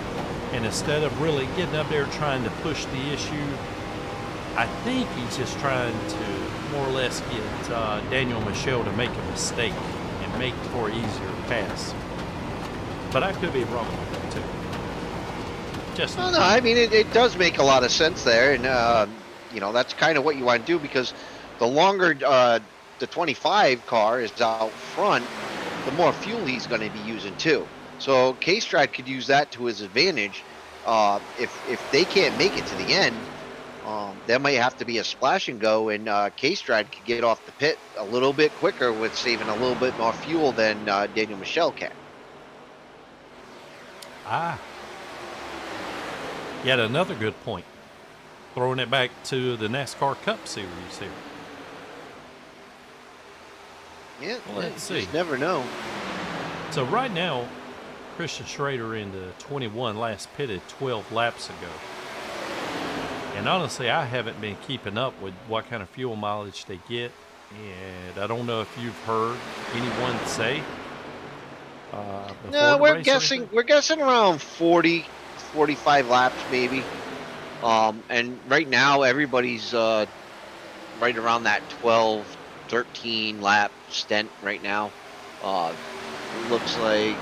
And instead of really getting up there trying to push the issue, I think he's just trying to more or less get Daniel Michelle to make a mistake and make for an easier pass. But I could be wrong with that too. No, I mean, it does make a lot of sense there. And, that's kind of what you want to do because the longer the 25 car is out front, the more fuel he's going to be using too. So K-Strad could use that to his advantage. If they can't make it to the end, there might have to be a splash and go, and K-Strad could get off the pit a little bit quicker with saving a little bit more fuel than Daniel Michelle can. Yet another good point. Throwing it back to the NASCAR Cup Series here. Yeah, let's see. Just never know. So right now, Christian Schrader in the 21 last pitted 12 laps ago. And honestly, I haven't been keeping up with what kind of fuel mileage they get. And I don't know if you've heard anyone say. No, we're guessing around 40, 45 laps maybe. And right now, everybody's right around that 12, 13 lap stint right now. Looks like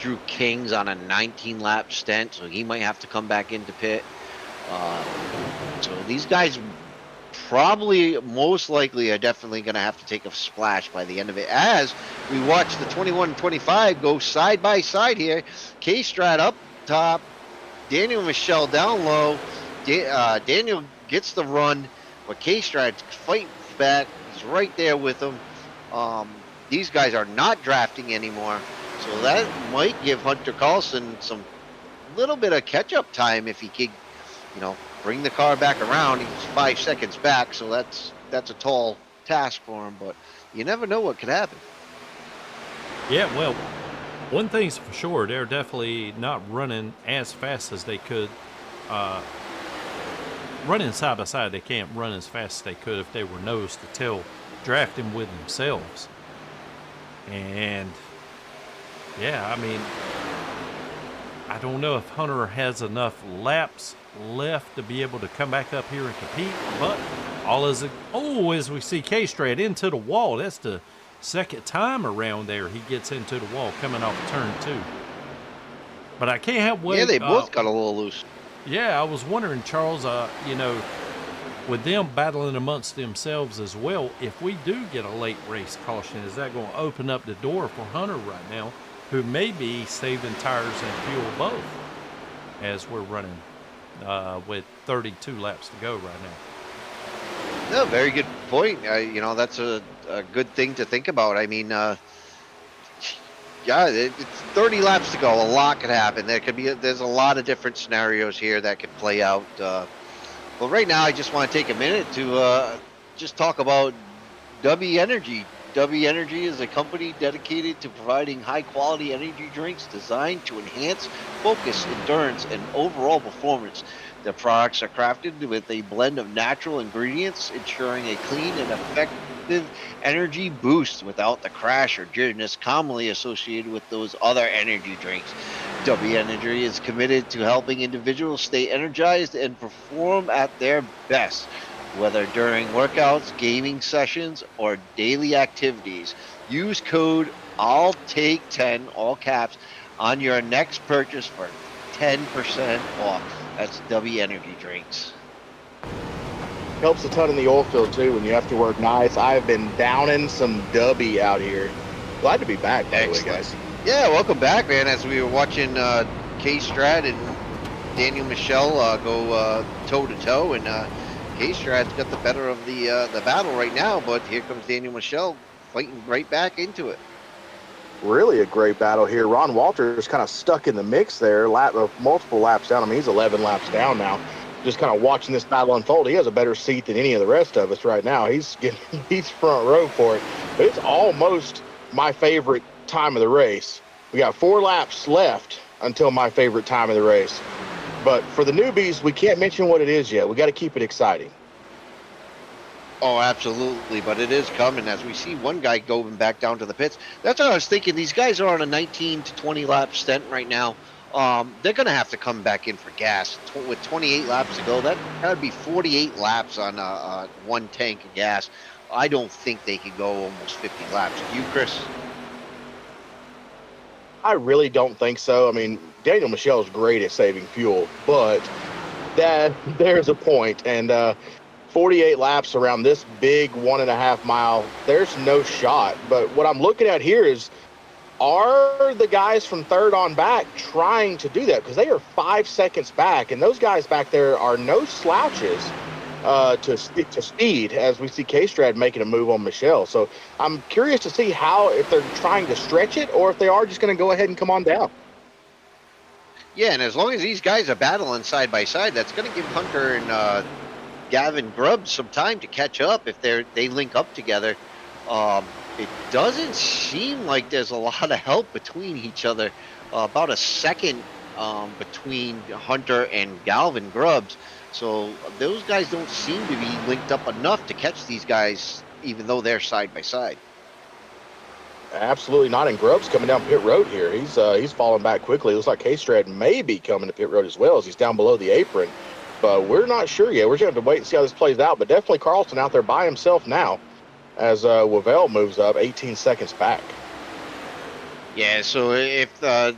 Drew King's on a 19 lap stint, so he might have to come back into pit. So these guys probably, most likely, are definitely going to have to take a splash by the end of it. As we watch the 21 and 25 go side by side here, K-Strad up top, Daniel Michelle down low. Daniel gets the run, but K-Strad's fighting back. He's right there with him. These guys are not drafting anymore, so that might give Hunter Carlson some little bit of catch-up time if he could, bring the car back around. He's 5 seconds back, so that's a tall task for him, but you never know what could happen. Yeah, well, one thing's for sure, they're definitely not running as fast as they could. Running side by side, they can't run as fast as they could if they were nose to tail drafting with themselves. And yeah, I mean, I don't know if Hunter has enough laps left to be able to come back up here and compete, but as we see K-Strad into the wall. That's the second time around there he gets into the wall coming off turn 2. But I can't help Yeah, they both got a little loose. Yeah, I was wondering, Charles, with them battling amongst themselves as well, if we do get a late race caution, is that going to open up the door for Hunter right now, who may be saving tires and fuel both as we're running with 32 laps to go right now? No, very good point. That's a good thing to think about. I mean, it's 30 laps to go. A lot could happen. There's a lot of different scenarios here that could play out. But right now, I just want to take a minute to just talk about W Energy. W Energy is a company dedicated to providing high quality energy drinks designed to enhance focus, endurance, and overall performance. Their products are crafted with a blend of natural ingredients, ensuring a clean and effective energy boost without the crash or jitteriness commonly associated with those other energy drinks. W Energy is committed to helping individuals stay energized and perform at their best. Whether during workouts, gaming sessions, or daily activities, use code I'll take 10, all caps, on your next purchase for 10% off. That's W Energy drinks. Helps a ton in the oil field too when you have to work nights. I've been downing some Dubby out here. Glad to be back, by the way, Excellent. guys. Yeah, welcome back, man. As we were watching K-Strat and Daniel Michelle go toe to toe, and K-Strat's got the better of the battle right now. But here comes Daniel Michelle fighting right back into it. Really a great battle here. Ron Walters kind of stuck in the mix there, multiple laps down. I mean, he's 11 laps down now. Just kind of watching this battle unfold. He has a better seat than any of the rest of us right now. He's front row for it. But it's almost my favorite time of the race. We got 4 laps left until my favorite time of the race. But for the newbies, we can't mention what it is yet. We got to keep it exciting. Oh, absolutely. But it is coming as we see one guy going back down to the pits. That's what I was thinking. These guys are on a 19 to 20 lap stint right now. They're going to have to come back in for gas. With 28 laps to go, that would be 48 laps on one tank of gas. I don't think they could go almost 50 laps. You, Chris? I really don't think so. I mean, Daniel Michelle is great at saving fuel, but there's a point. And 48 laps around this big 1.5 mile, there's no shot. But what I'm looking at here is, are the guys from third on back trying to do that? Because they are 5 seconds back, and those guys back there are no slouches to speed, as we see K-Strad making a move on Michelle. So I'm curious to see if they're trying to stretch it or if they are just going to go ahead and come on down. Yeah, and as long as these guys are battling side by side, that's going to give Hunter and Gavin Grubbs some time to catch up if they link up together. It doesn't seem like there's a lot of help between each other. About a second between Hunter and Galvin Grubbs. So those guys don't seem to be linked up enough to catch these guys, even though they're side by side. Absolutely not. And Grubbs coming down pit road here. He's falling back quickly. It looks like K-Strad may be coming to pit road as well as he's down below the apron. But we're not sure yet. We're going to have to wait and see how this plays out. But definitely Carlson out there by himself now as Wavell moves up 18 seconds back. Yeah, so if the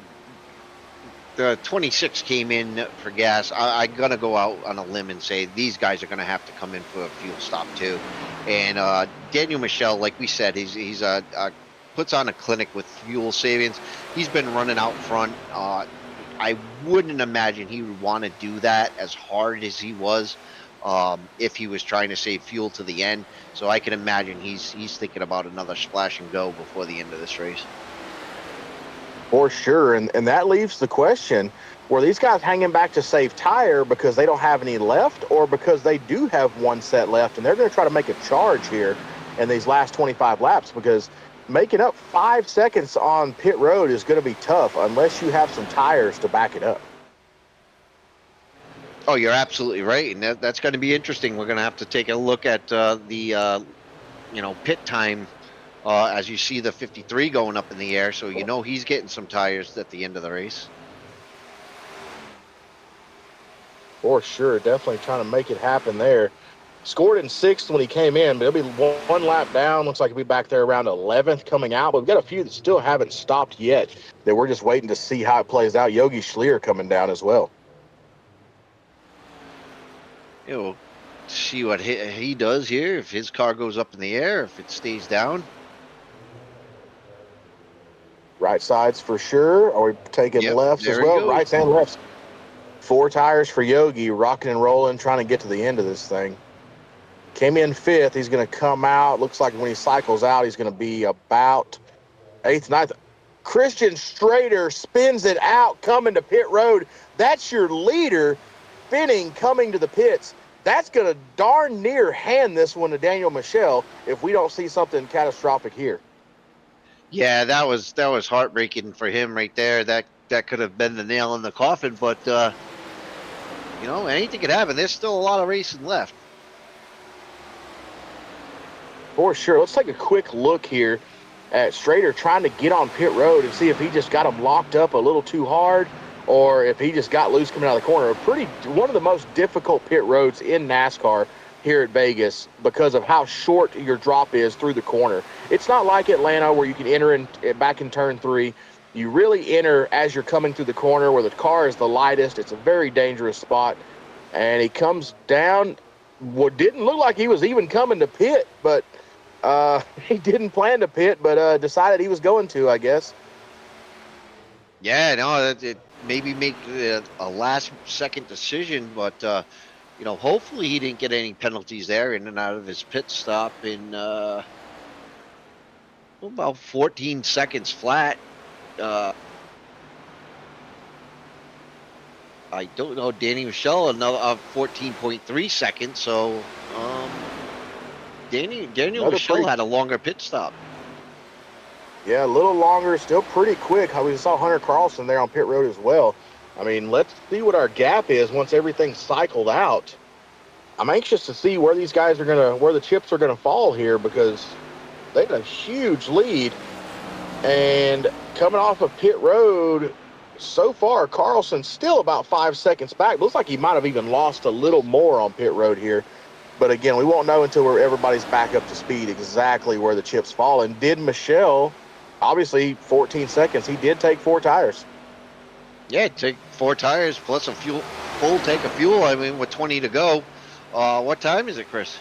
26 came in for gas, I'm going to go out on a limb and say these guys are going to have to come in for a fuel stop too. And Daniel Michelle, like we said, he's puts on a clinic with fuel savings. He's been running out front. I wouldn't imagine he would want to do that as hard as he was if he was trying to save fuel to the end. So I can imagine he's thinking about another splash and go before the end of this race. For sure. And that leaves the question, were these guys hanging back to save tire because they don't have any left, or because they do have one set left and they're going to try to make a charge here in these last 25 laps? Because making up 5 seconds on pit road is going to be tough unless you have some tires to back it up. Oh, you're absolutely right, and that's going to be interesting. We're going to have to take a look at the pit time as you see the 53 going up in the air, so he's getting some tires at the end of the race. For sure, definitely trying to make it happen there. Scored in 6th when he came in, but he'll be one lap down. Looks like he'll be back there around 11th coming out. But we've got a few that still haven't stopped yet that we're just waiting to see how it plays out. Yogi Schlier coming down as well. We'll see what he does here, if his car goes up in the air, if it stays down. Right sides for sure. Are we taking lefts as well? Rights and lefts. 4 tires for Yogi, rocking and rolling, trying to get to the end of this thing. Came in 5th. He's going to come out. Looks like when he cycles out, he's going to be about 8th, 9th. Christian Strader spins it out, coming to pit road. That's your leader, Finning, coming to the pits. that's going to darn near hand this one to Daniel Michelle if we don't see something catastrophic here. Yeah, that was heartbreaking for him right there. That could have been the nail in the coffin, but anything could happen. There's still a lot of racing left. For sure. Let's take a quick look here at Strader trying to get on pit road and see if he just got him locked up a little too hard or if he just got loose coming out of the corner. One of the most difficult pit roads in NASCAR here at Vegas because of how short your drop is through the corner. It's not like Atlanta where you can enter back in turn 3. You really enter as you're coming through the corner where the car is the lightest. It's a very dangerous spot. And he comes down. What didn't look like he was even coming to pit, but he didn't plan to pit, but decided he was going to, I guess. Yeah, no, it maybe make a last-second decision, but hopefully he didn't get any penalties there in and out of his pit stop in about 14 seconds flat. I don't know, Danny Michelle another 14.3 seconds, so Daniel Michelle had a longer pit stop. Yeah, a little longer, still pretty quick. We saw Hunter Carlson there on pit road as well. I mean, let's see what our gap is once everything's cycled out. I'm anxious to see where these guys where the chips are gonna fall here because they had a huge lead. And coming off of pit road, so far, Carlson's still about 5 seconds back. Looks like he might have even lost a little more on pit road here. But again, we won't know until everybody's back up to speed exactly where the chips fall. And did Michelle, obviously 14 seconds, he did take 4 tires. Yeah, take 4 tires plus a full tank of fuel. I mean, with 20 to go. What time is it, Chris?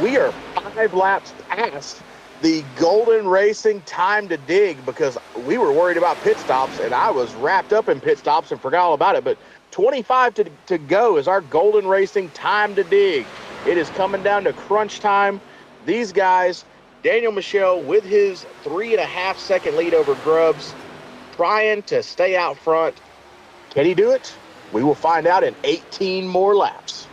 We are 5 laps past the Golden Racing time to dig because we were worried about pit stops, and I was wrapped up in pit stops and forgot all about it. But 25 to go is our Golden Racing time to dig. It is coming down to crunch time. These guys, Daniel Michelle with his 3.5 second lead over Grubbs, trying to stay out front. Can he do it? We will find out in 18 more laps.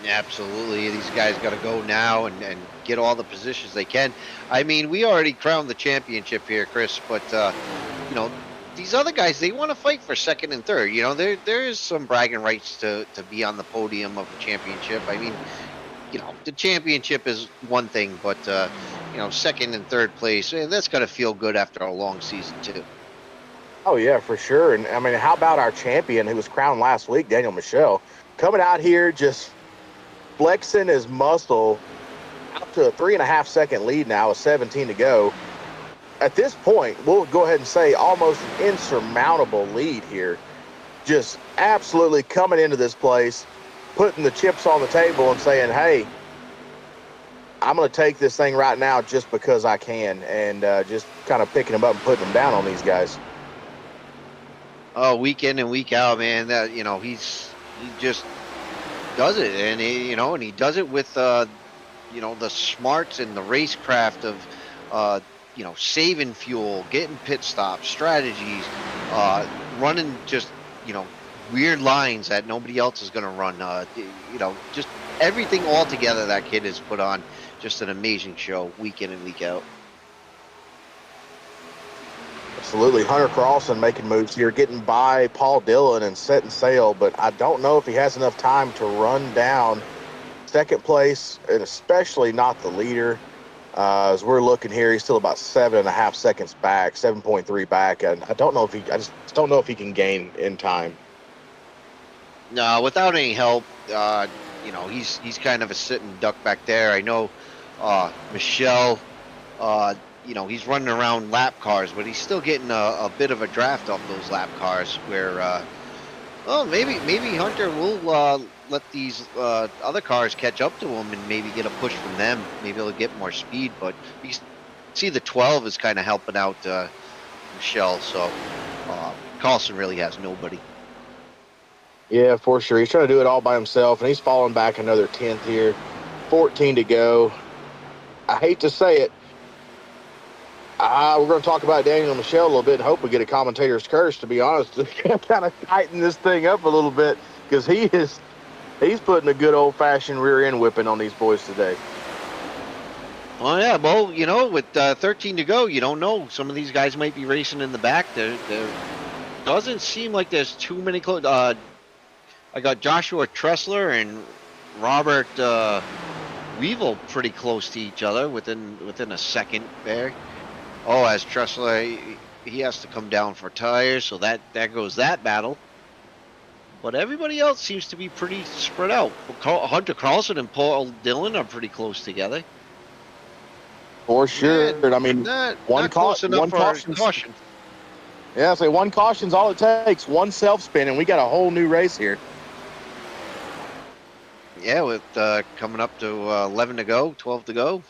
Absolutely. These guys got to go now and get all the positions they can. I mean, we already crowned the championship here, Chris, but, these other guys, they want to fight for second and third. There is some bragging rights to be on the podium of the championship. I mean, the championship is one thing, but, second and third place, that's got to feel good after a long season, too. Oh, yeah, for sure. And, I mean, how about our champion who was crowned last week, Daniel Michelle, coming out here just flexing his muscle out to a 3.5 second lead now with 17 to go. At this point, we'll go ahead and say almost an insurmountable lead here. Just absolutely coming into this place, putting the chips on the table and saying, hey, I'm going to take this thing right now just because I can, and just kind of picking them up and putting them down on these guys. Oh, week in and week out, man, he just does it, and he does it with the smarts and the racecraft of saving fuel, getting pit stops, strategies, running just weird lines that nobody else is going to run. Just everything all together that kid has put on just an amazing show week in and week out. Absolutely. Hunter Carlson making moves here, getting by Paul Dillon and setting sail, but I don't know if he has enough time to run down second place, and especially not the leader. As we're looking here, he's still about 7.5 seconds back, 7.3 back, and I just don't know if he can gain in time. No, without any help, he's kind of a sitting duck back there. I know Michelle, he's running around lap cars, but he's still getting a bit of a draft off those lap cars where, maybe Hunter will let these other cars catch up to him and maybe get a push from them. Maybe he'll get more speed, but you see the 12 is kind of helping out Michelle, so Carlson really has nobody. Yeah, for sure. He's trying to do it all by himself, and he's falling back another 10th here. 14 to go. I hate to say it. We're going to talk about Daniel and Michelle a little bit and hope we get a commentator's curse, to be honest, to kind of tighten this thing up a little bit. because he's putting a good old-fashioned rear end whipping on these boys today. Oh yeah, well, with 13 to go, you don't know. Some of these guys might be racing in the back. There doesn't seem like there's too many close. I got Joshua Tressler and Robert Weevil pretty close to each other within a second there. Oh, as Tressler, he has to come down for tires, so there goes that battle. But everybody else seems to be pretty spread out. Hunter Carlson and Paul Dillon are pretty close together. For sure. Yeah, I mean, not one close enough for caution. Yeah, I say one caution's all it takes. One self-spin, and we got a whole new race here. Yeah, with coming up to 11 to go, 12 to go.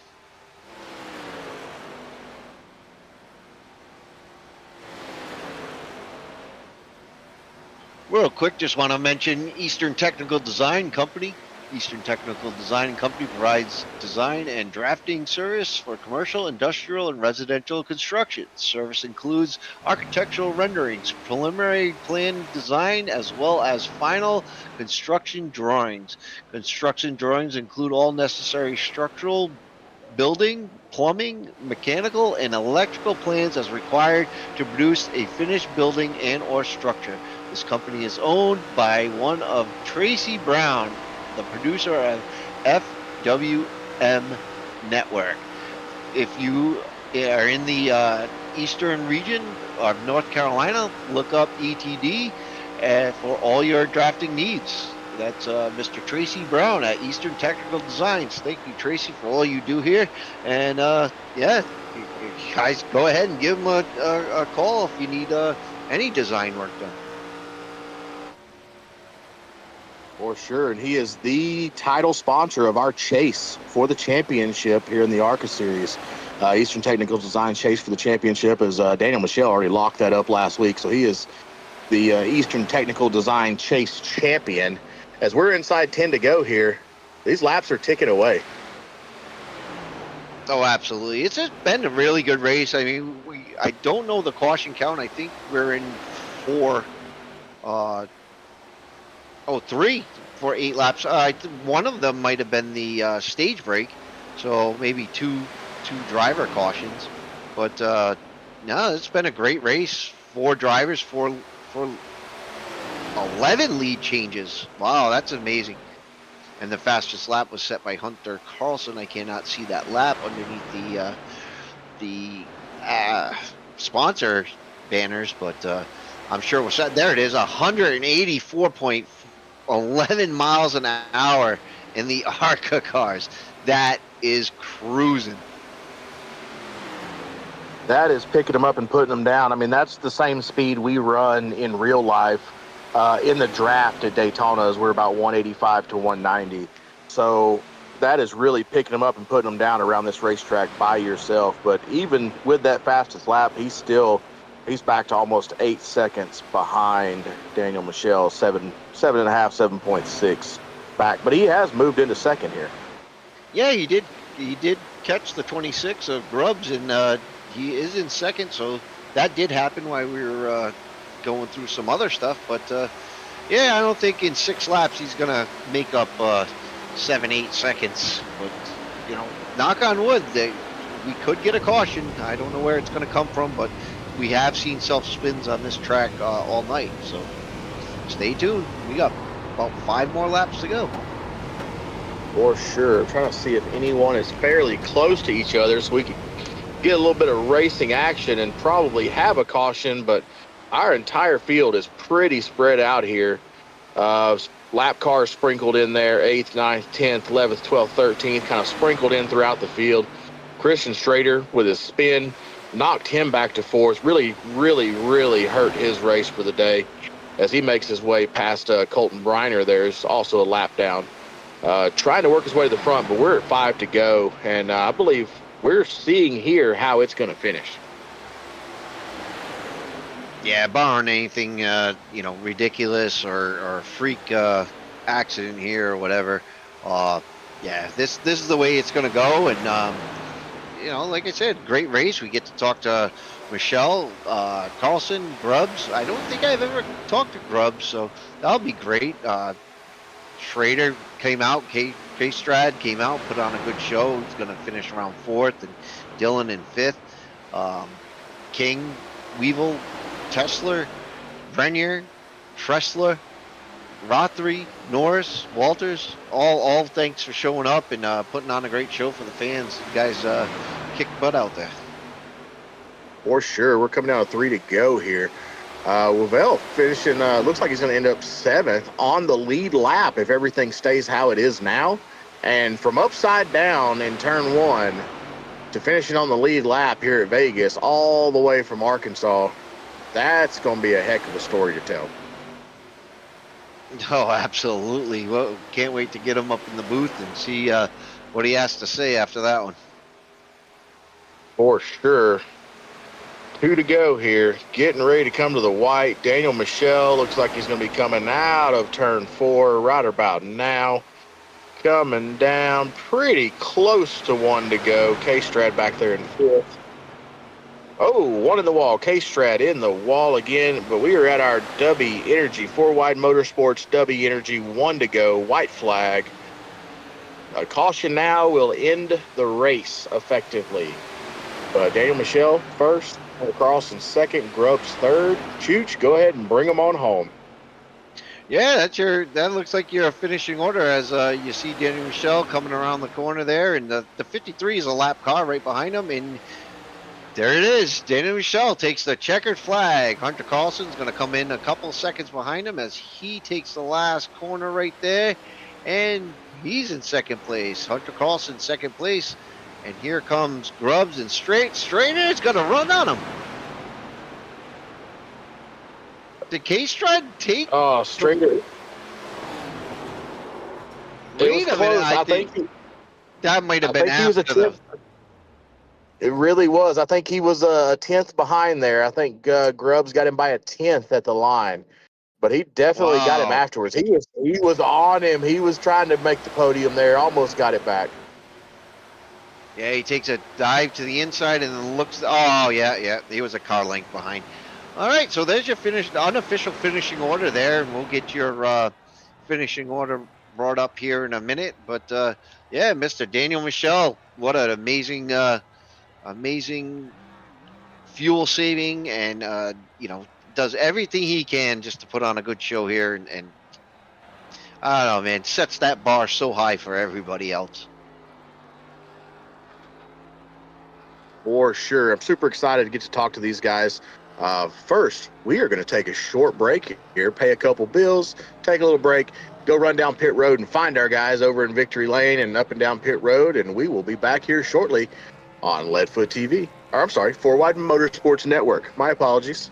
Real quick, just want to mention Eastern Technical Design Company. Eastern Technical Design Company provides design and drafting service for commercial, industrial, and residential construction. Service includes architectural renderings, preliminary plan design, as well as final construction drawings. Construction drawings include all necessary structural, building, plumbing, mechanical, and electrical plans as required to produce a finished building and or structure. This company is owned by one of Tracy Brown, the producer of FWM Network. If you are in the eastern region of North Carolina, look up ETD for all your drafting needs. That's Mr. Tracy Brown at Eastern Technical Designs. Thank you, Tracy, for all you do here. And yeah, you guys go ahead and give him a call if you need any design work done. For sure, and he is the title sponsor of our chase for the championship here in the ARCA series. Eastern Technical Design chase for the championship, as Daniel Michelle already locked that up last week. So he is the Eastern Technical Design chase champion. As we're inside 10 to go here, these laps are ticking away. Oh, absolutely. It's been a really good race. I mean, I don't know the caution count. I think we're in 3 for 8 laps. One of them might have been the stage break, so maybe two driver cautions. But no, it's been a great race. 4 drivers, for 11 lead changes. Wow, that's amazing. And the fastest lap was set by Hunter Carlson. I cannot see that lap underneath the sponsor banners, but I'm sure it was set. There it is, 184.11 miles an hour in the ARCA cars. That is cruising. That is picking them up and putting them down. I mean, that's the same speed we run in real life. In the draft at Daytona, we're about 185 to 190. So that is really picking them up and putting them down around this racetrack by yourself. But even with that fastest lap, he's back to almost 8 seconds behind Daniel Michelle, 7.5, 7.6 back. But he has moved into second here. Yeah, he did catch the 26 of Grubbs, and he is in second. So that did happen while we were going through some other stuff. But yeah, I don't think in 6 laps he's gonna make up 7-8 seconds. But knock on wood, we could get a caution. I don't know where it's gonna come from, but we have seen self spins on this track all night. So stay tuned. We got about 5 more laps to go. For sure. I'm trying to see if anyone is fairly close to each other so we can get a little bit of racing action and probably have a caution, but our entire field is pretty spread out here. Lap cars sprinkled in there, 8th, 9th, 10th, 11th, 12th, 13th, kind of sprinkled in throughout the field. Christian Strader with his spin knocked him back to 4th. Really, really, really hurt his race for the day as he makes his way past Colton Briner. There's also a lap down. Trying to work his way to the front, but we're at 5 to go, and I believe we're seeing here how it's going to finish. Yeah, barring anything, ridiculous or freak accident here or whatever. Yeah, this is the way it's going to go. And, like I said, great race. We get to talk to Michelle, Carlson, Grubbs. I don't think I've ever talked to Grubbs, so that'll be great. Schrader came out, K-Strad came out, put on a good show. He's going to finish around 4th, and Dylan in 5th. King, Weevil, Tesler, Brenier, Tressler, Rothery, Norris, Walters, all thanks for showing up and putting on a great show for the fans. You guys kicked butt out there. For sure. We're coming down to 3 to go here. Lavelle finishing, looks like he's going to end up 7th on the lead lap if everything stays how it is now. And from upside down in turn 1 to finishing on the lead lap here at Vegas, all the way from Arkansas, that's going to be a heck of a story to tell. Oh, absolutely. Well, can't wait to get him up in the booth and see what he has to say after that one. For sure. 2 to go here. Getting ready to come to the white. Daniel Michelle looks like he's going to be coming out of turn 4 right about now. Coming down pretty close to 1 to go. K-Strad back there in 5th. Oh, 1 in the wall. K-Strad in the wall again, but we are at our W Energy, 4-wide Motorsports W Energy, 1 to go, white flag. A caution now will end the race effectively. Daniel Michelle first, Carlson second, Grubbs third. Chooch, go ahead and bring them on home. Yeah, that looks like your finishing order as you see Daniel Michelle coming around the corner there, and the 53 is a lap car right behind him, and there it is. Daniel Michelle takes the checkered flag. Hunter Carlson's going to come in a couple seconds behind him as he takes the last corner right there, and he's in second place. Hunter Carlson second place, and here comes Grubbs and Strader's going to run on him. Did K-Strad take? Oh, Strader. Wait a minute. I think that might have been after the. It really was. I think he was a 10th behind there. I think Grubbs got him by a 10th at the line, but he definitely got him afterwards. He was on him. He was trying to make the podium there. Almost got it back. Yeah, he takes a dive to the inside and then looks. Oh, yeah. He was a car length behind. All right, so there's your unofficial finishing order there, and we'll get your finishing order brought up here in a minute. But yeah, Mr. Daniel Michelle, what an amazing fuel saving, and does everything he can just to put on a good show here, and I don't know, man, sets that bar so high for everybody else. For sure. I'm super excited to get to talk to these guys. First, we are going to take a short break here, pay a couple bills, take a little break, go run down pit road and find our guys over in Victory Lane and up and down pit road, and we will be back here shortly on Leadfoot TV. Or, I'm sorry, 4-Wide Motorsports Network. My apologies.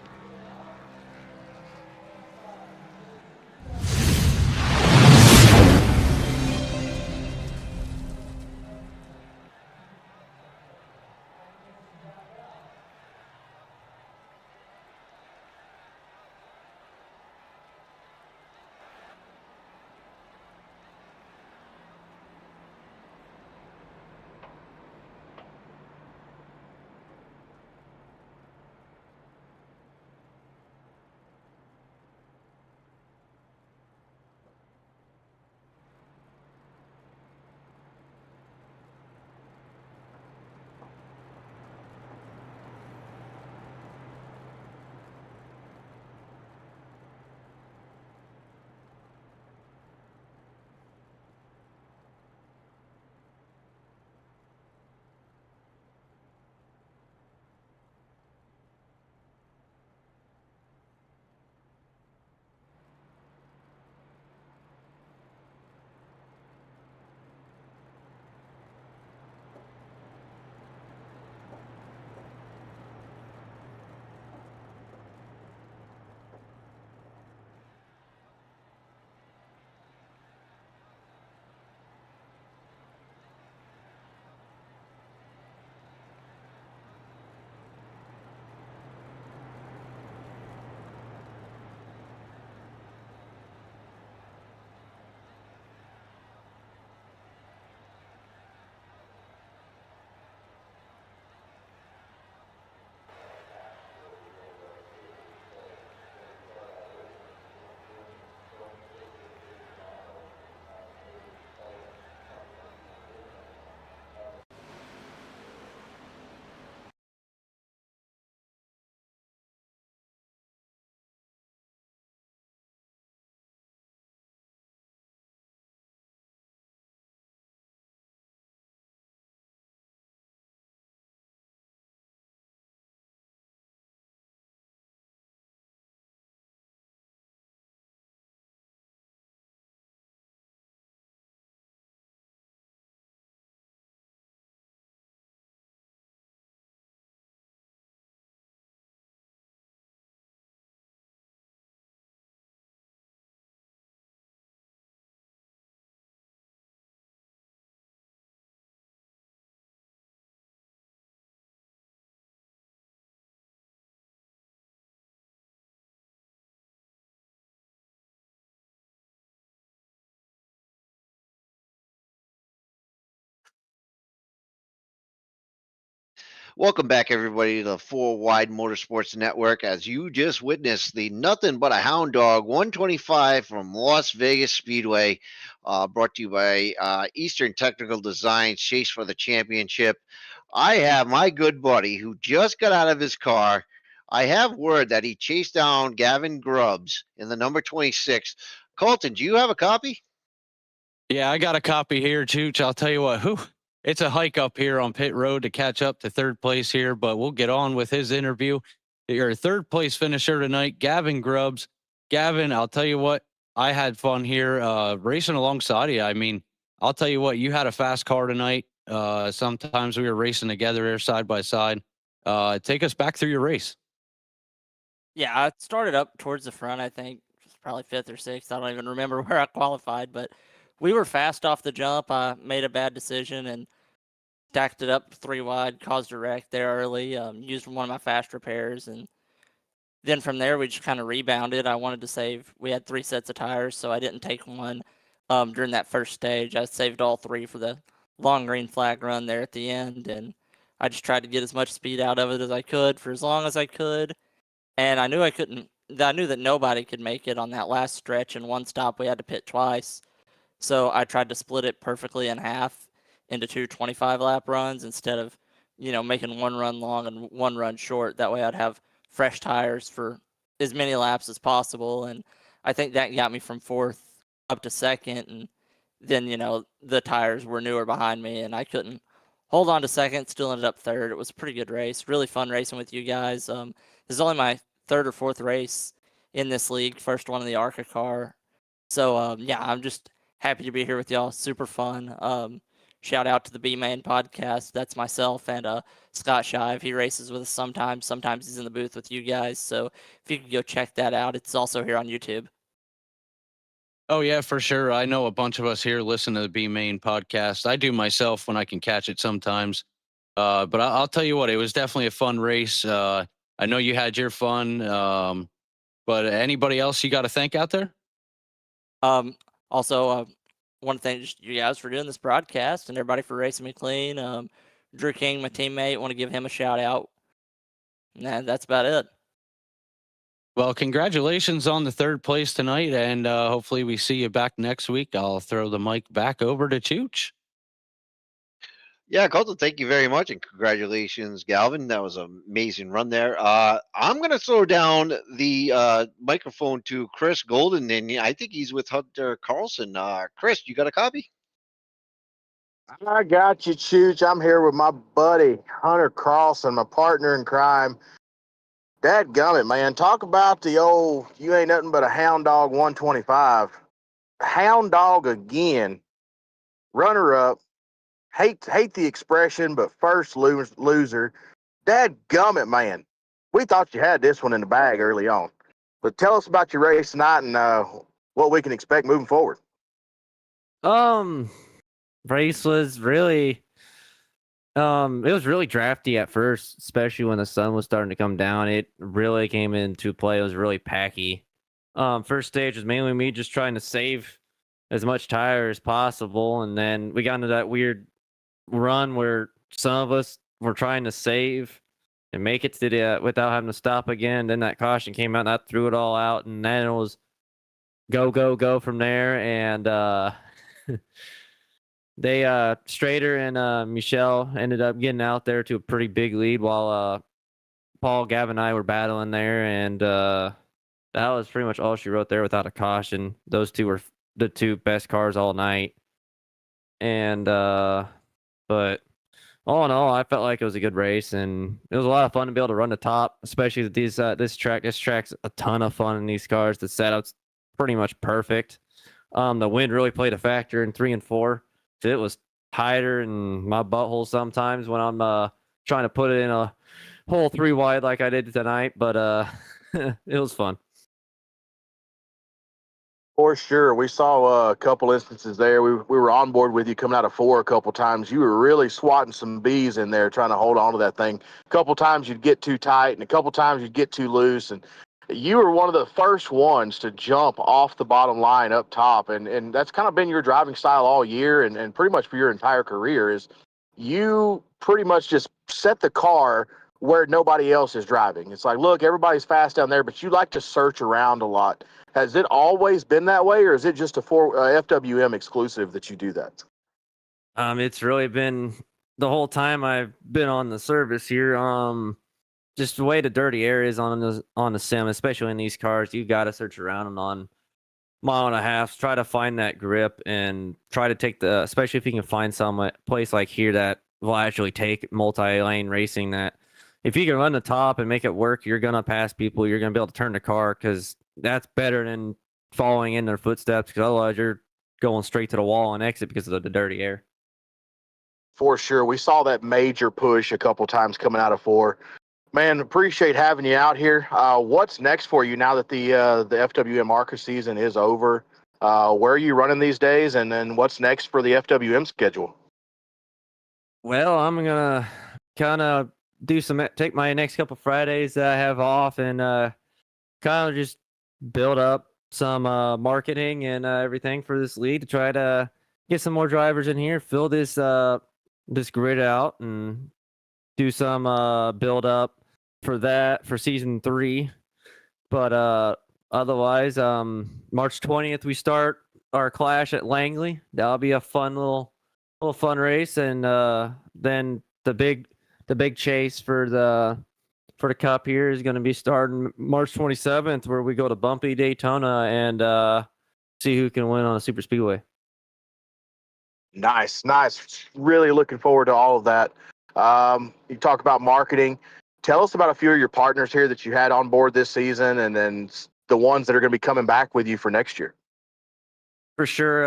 Welcome back, everybody, to the Four Wide Motorsports Network. As you just witnessed, the Nothing But a Hound Dog 125 from Las Vegas Speedway, brought to you by Eastern Technical Designs, Chase for the Championship. I have my good buddy who just got out of his car. I have word that he chased down Gavin Grubbs in the number 26. Colton, do you have a copy? Yeah, I got a copy here, Chooch. I'll tell you what, it's a hike up here on pit road to catch up to third place here, but we'll get on with his interview. Your third place finisher tonight, Gavin Grubbs. Gavin, I'll tell you what, I had fun here racing alongside you. I mean, I'll tell you what, you had a fast car tonight. Sometimes we were racing together there side by side. Take us back through your race. Yeah, I started up towards the front, I think. It was probably fifth or sixth. I don't even remember where I qualified, but we were fast off the jump. I made a bad decision and stacked it up 3 wide, caused a wreck there early, used one of my fast repairs. And then from there, we just kind of rebounded. I wanted to save, we had 3 sets of tires, so I didn't take one during that first stage. I saved all 3 for the long green flag run there at the end. And I just tried to get as much speed out of it as I could for as long as I could. And I knew I knew that nobody could make it on that last stretch. In one stop, we had to pit twice. So I tried to split it perfectly in half into 2 25-lap runs instead of, making one run long and one run short. That way I'd have fresh tires for as many laps as possible. And I think that got me from fourth up to second. And then, the tires were newer behind me and I couldn't hold on to second, still ended up third. It was a pretty good race. Really fun racing with you guys. This is only my third or fourth race in this league, first one in the ARCA car. So, yeah, I'm just happy to be here with y'all. Super fun. Shout out to the B-Man podcast. That's myself and Scott Shive. He races with us sometimes. Sometimes he's in the booth with you guys. So if you could go check that out, it's also here on YouTube. Oh, yeah, for sure. I know a bunch of us here listen to the B-Main podcast. I do myself when I can catch it sometimes. But I'll tell you what, it was definitely a fun race. I know you had your fun. But anybody else you got to thank out there? Also, want to thank you guys for doing this broadcast and everybody for racing me clean. Drew King, my teammate, want to give him a shout out. And that's about it. Well, congratulations on the third place tonight, and hopefully we see you back next week. I'll throw the mic back over to Chooch. Yeah, Colton, thank you very much, and congratulations, Galvin. That was an amazing run there. I'm going to throw down the microphone to Chris Golden, and I think he's with Hunter Carlson. Chris, you got a copy? I got you, Chooch. I'm here with my buddy, Hunter Carlson, my partner in crime. Dadgummit, man. Talk about the old, you ain't nothing but a hound dog 125. Hound dog again. Runner up. Hate the expression, but first loser. Dadgummit, man. We thought you had this one in the bag early on. But tell us about your race tonight and what we can expect moving forward. Race was really it was really drafty at first, especially when the sun was starting to come down. It really came into play. It was really packy. First stage was mainly me just trying to save as much tire as possible, and then we got into that weird run where some of us were trying to save and make it to the without having to stop again. Then that caution came out and I threw it all out, and then it was go from there. And they Strader and Michelle ended up getting out there to a pretty big lead while Paul, Gavin, and I were battling there, and that was pretty much all she wrote there without a caution. Those two were the 2 best cars all night. And but all in all, I felt like it was a good race, and it was a lot of fun to be able to run the top, especially with these this track. This track's a ton of fun in these cars. The setup's pretty much perfect. The wind really played a factor in 3 and 4. It was tighter in my butthole sometimes when I'm trying to put it in a hole 3 wide like I did tonight, but it was fun. For sure. We saw a couple instances there. We were on board with you coming out of 4 a couple times. You were really swatting some bees in there trying to hold on to that thing. A couple times you'd get too tight, and a couple times you'd get too loose. And you were one of the first ones to jump off the bottom line up top. And that's kind of been your driving style all year and pretty much for your entire career is you pretty much just set the car where nobody else is driving. It's like, look, everybody's fast down there, but you like to search around a lot. Has it always been that way, or is it just a FWM exclusive that you do that? It's really been the whole time I've been on the service here. Just the way the dirty air is on the sim, especially in these cars, you got to search around and on mile and a half, try to find that grip and try to take especially if you can find some place like here that will actually take multi-lane racing, that if you can run the top and make it work, you're going to pass people. You're going to be able to turn the car, because that's better than following in their footsteps, because otherwise you're going straight to the wall and exit because of the dirty air. For sure. We saw that major push a couple times coming out of 4. Man, appreciate having you out here. What's next for you now that the FWM ARCA season is over? Where are you running these days, and then what's next for the FWM schedule? Well, I'm gonna kind of take my next couple Fridays that I have off and kind of just build up some marketing and everything for this league to try to get some more drivers in here, fill this grid out, and do some build up for season 3. But otherwise, March 20th we start our clash at Langley. That'll be a fun little fun race, and then the big chase for the cup here is going to be starting March 27th, where we go to bumpy Daytona and see who can win on a super speedway. Nice. Really looking forward to all of that. You talk about marketing. Tell us about a few of your partners here that you had on board this season, and then the ones that are going to be coming back with you for next year. For sure.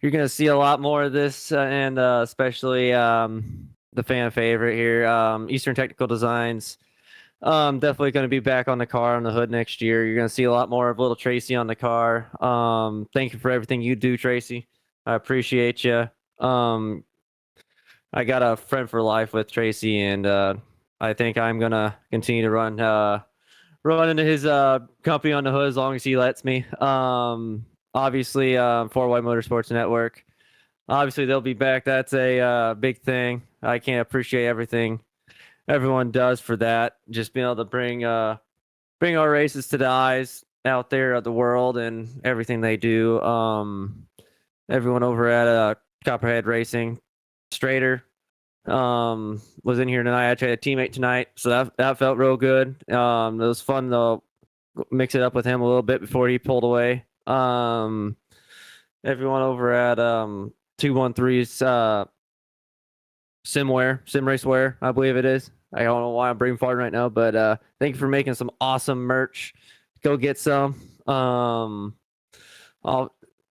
You're going to see a lot more of this, and especially the fan favorite here, Eastern Technical Designs. Definitely going to be back on the car on the hood next year. You're going to see a lot more of little Tracy on the car. Thank you for everything you do, Tracy. I appreciate you. I got a friend for life with Tracy, and I think I'm going to continue to run into his company on the hood as long as he lets me. Obviously, 4Y Motorsports Network. Obviously, they'll be back. That's a big thing. I can't appreciate everything everyone does for that. Just being able to bring our races to the eyes out there of the world and everything they do. Everyone over at Copperhead Racing, Strader, was in here tonight. I tried a teammate tonight, so that felt real good. It was fun to mix it up with him a little bit before he pulled away. Everyone over at 213's Sim Raceware, I believe it is. I don't know why I'm brain farting right now, but thank you for making some awesome merch. Go get some.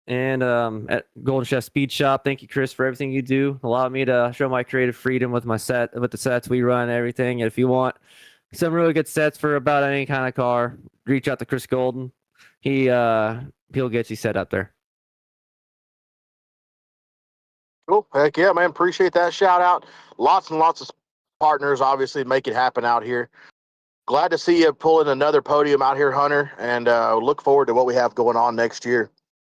At Golden Chef Speed Shop, thank you, Chris, for everything you do. Allow me to show my creative freedom with the sets we run and everything. And if you want some really good sets for about any kind of car, reach out to Chris Golden. He'll get you set up there. Cool. Heck yeah, man. Appreciate that shout out. Lots and lots of partners obviously make it happen out here. Glad to see you pulling another podium out here, Hunter, and look forward to what we have going on next year.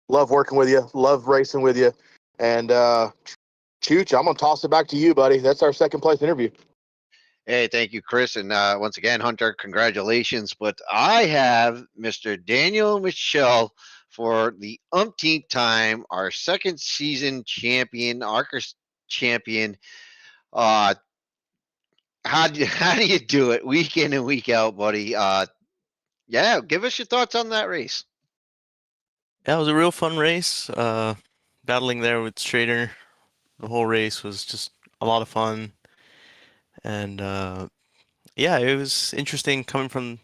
Love working with you. Love racing with you. And Chooch, I'm going to toss it back to you, buddy. That's our second place interview. Hey, thank you, Chris. And once again, Hunter, congratulations. But I have Mr. Daniel Michel for the umpteenth time, our second season champion, ARCA champion. How do you do it week in and week out, buddy? Yeah, give us your thoughts on that race. Yeah, it was a real fun race. Battling there with Strader, the whole race was just a lot of fun. And yeah, it was interesting going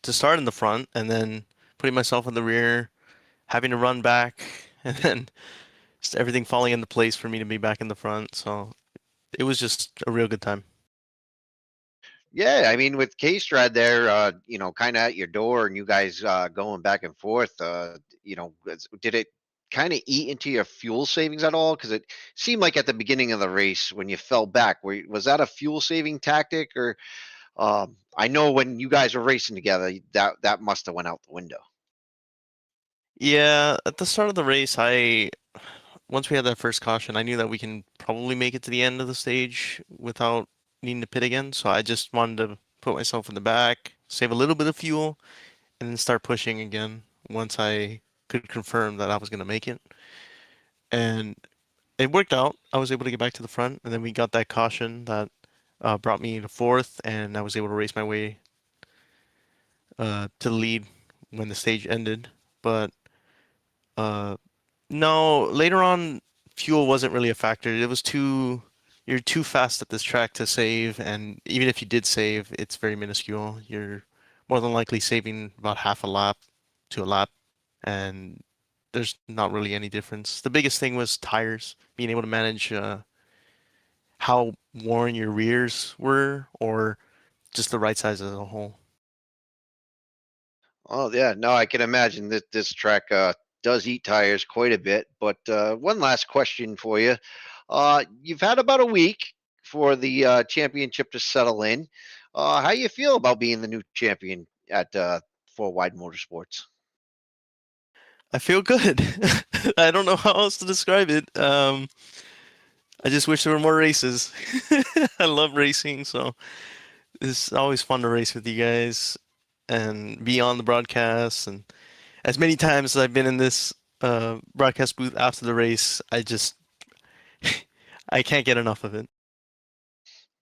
to start in the front and then putting myself in the rear, having to run back, and then just everything falling into place for me to be back in the front. So it was just a real good time. Yeah, I mean, with K-Strad there, kind of at your door and you guys going back and forth, did it kind of eat into your fuel savings at all? Because it seemed like at the beginning of the race when you fell back, was that a fuel saving tactic? Or I know when you guys were racing together, that must have went out the window. Yeah, at the start of the race, when once we had that first caution, I knew that we can probably make it to the end of the stage without needing to pit again. So I just wanted to put myself in the back, save a little bit of fuel, and then start pushing again once I could confirm that I was going to make it. And it worked out. I was able to get back to the front, and then we got that caution that brought me to fourth, and I was able to race my way to the lead when the stage ended. But no, later on, fuel wasn't really a factor. You're too fast at this track to save, and even if you did save, it's very minuscule. You're more than likely saving about half a lap to a lap, and there's not really any difference. The biggest thing was tires, being able to manage how worn your rears were, or just the right size as a whole. Oh yeah, no, I can imagine that this track does eat tires quite a bit. But one last question for you: you've had about a week for the championship to settle in. How you feel about being the new champion at Four Wide Motorsports? I feel good. I don't know how else to describe it. I just wish there were more races. I love racing, so it's always fun to race with you guys and be on the broadcast. And as many times as I've been in this broadcast booth after the race, I can't get enough of it.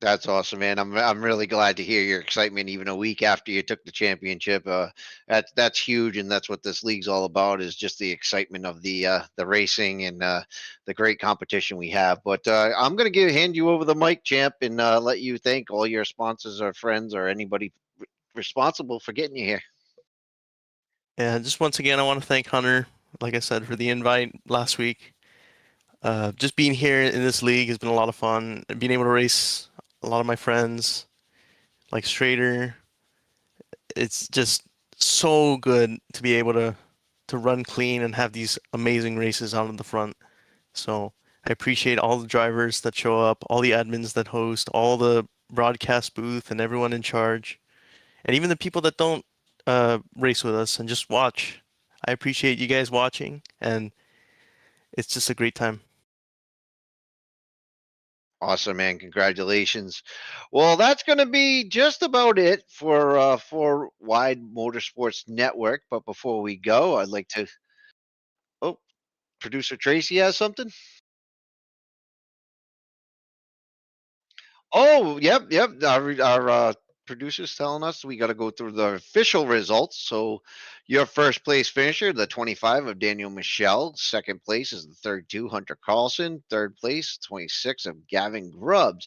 That's awesome, man. I'm really glad to hear your excitement even a week after you took the championship. That's huge, and that's what this league's all about, is just the excitement of the racing and the great competition we have. But I'm gonna hand you over the mic, champ, and let you thank all your sponsors or friends or anybody responsible for getting you here. And just once again, I want to thank Hunter, like I said, for the invite last week. Just being here in this league has been a lot of fun. Being able to race a lot of my friends, like Strader, it's just so good to be able to run clean and have these amazing races out in the front. So I appreciate all the drivers that show up, all the admins that host, all the broadcast booth and everyone in charge, and even the people that don't race with us and just watch. I appreciate you guys watching, and it's just a great time. Awesome, man. Congratulations. Well, that's going to be just about it for Wide Motorsports Network. But before we go, I'd like to. Oh, producer Tracy has something. Oh, yep. Our producer's telling us we got to go through the official results. So, your first place finisher, the 25 of Daniel Michelle. Second place is the 32, Hunter Carlson. Third place, 26 of Gavin Grubbs.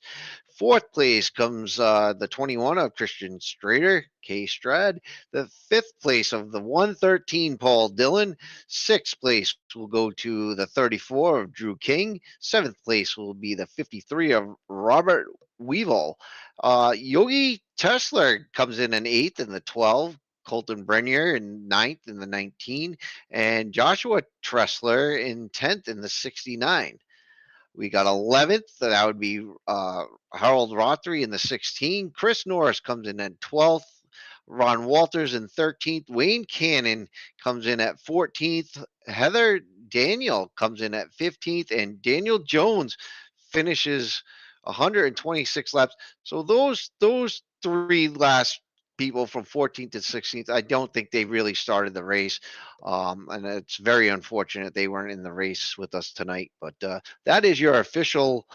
Fourth place comes the 21 of Christian Strader, K Strad. The fifth place of the 113, Paul Dillon. Sixth place will go to the 34 of Drew King. Seventh place will be the 53 of Robert Weevil. Yogi Tesler comes in eighth in the 12. Colton Brenier in ninth in the 19. And Joshua Tressler in 10th in the 69. We got 11th. That would be Harold Rothery in the 16. Chris Norris comes in at 12th. Ron Walters in 13th. Wayne Cannon comes in at 14th. Heather Daniel comes in at 15th. And Daniel Jones finishes 126 laps. So those three last people from 14th to 16th, I don't think they really started the race. And it's very unfortunate they weren't in the race with us tonight. But that is your official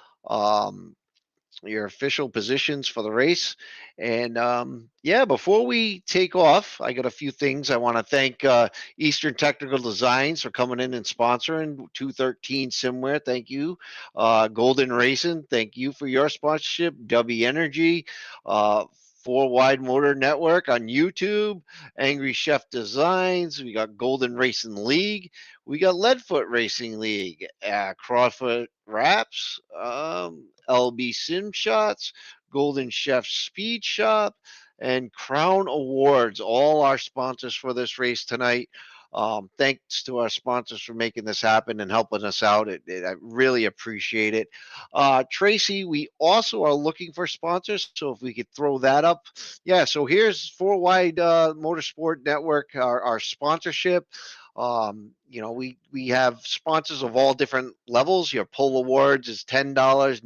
positions for the race. And yeah, before we take off, I got a few things. I want to thank Eastern Technical Designs for coming in and sponsoring 213 Simware. Thank you. Golden Racing, thank you for your sponsorship. W Energy, Four Wide Motor Network on YouTube, Angry Chef Designs. We got Golden Racing League. We got Leadfoot Racing League, Crawford Wraps, LB Sim Shots, Golden Chef Speed Shop, and Crown Awards. All our sponsors for this race tonight. Thanks to our sponsors for making this happen and helping us out. I really appreciate it. Tracy, we also are looking for sponsors, so if we could throw that up. Yeah, so here's Four Wide Motorsport Network, our sponsorship. We have sponsors of all different levels. Your pull awards is $10.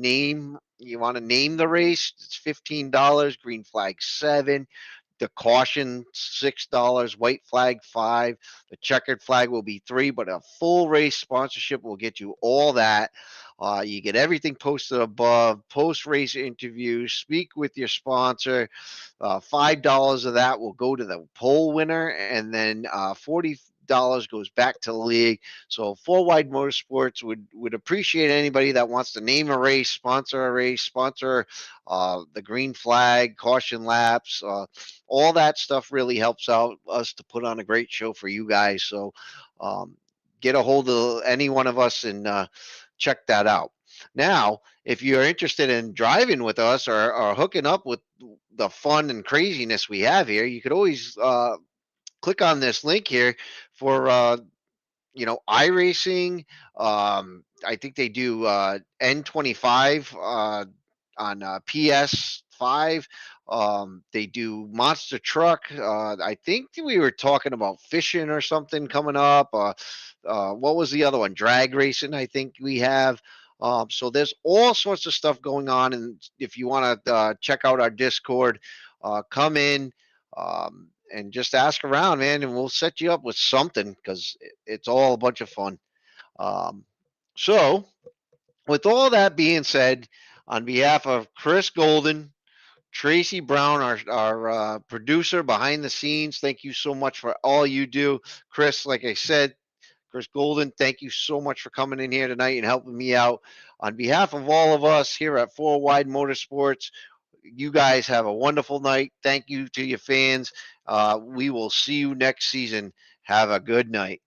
You want to name the race, it's $15. Green flag $7. The caution $6, white flag $5. The checkered flag will be $3, but a full race sponsorship will get you all that. You get everything posted above, post race interviews, speak with your sponsor. $5 of that will go to the poll winner, and then $40 goes back to the league. So Four Wide Motorsports would appreciate anybody that wants to name a race, sponsor the green flag, caution laps, all that stuff really helps out us to put on a great show for you guys. So get a hold of any one of us and check that out. Now, if you're interested in driving with us or hooking up with the fun and craziness we have here, you could always click on this link here for iRacing. I think they do N25 on PS5. They do Monster Truck. I think we were talking about fishing or something coming up. What was the other one? Drag racing, I think we have. So there's all sorts of stuff going on. And if you want to check out our Discord, come in and just ask around, man, and we'll set you up with something because it's all a bunch of fun. So with all that being said, on behalf of Chris Golden, Tracy Brown, our producer behind the scenes, thank you so much for all you do. Chris, like I said, Chris Golden, thank you so much for coming in here tonight and helping me out. On behalf of all of us here at Four Wide Motorsports, you guys have a wonderful night. Thank you to your fans. We will see you next season. Have a good night.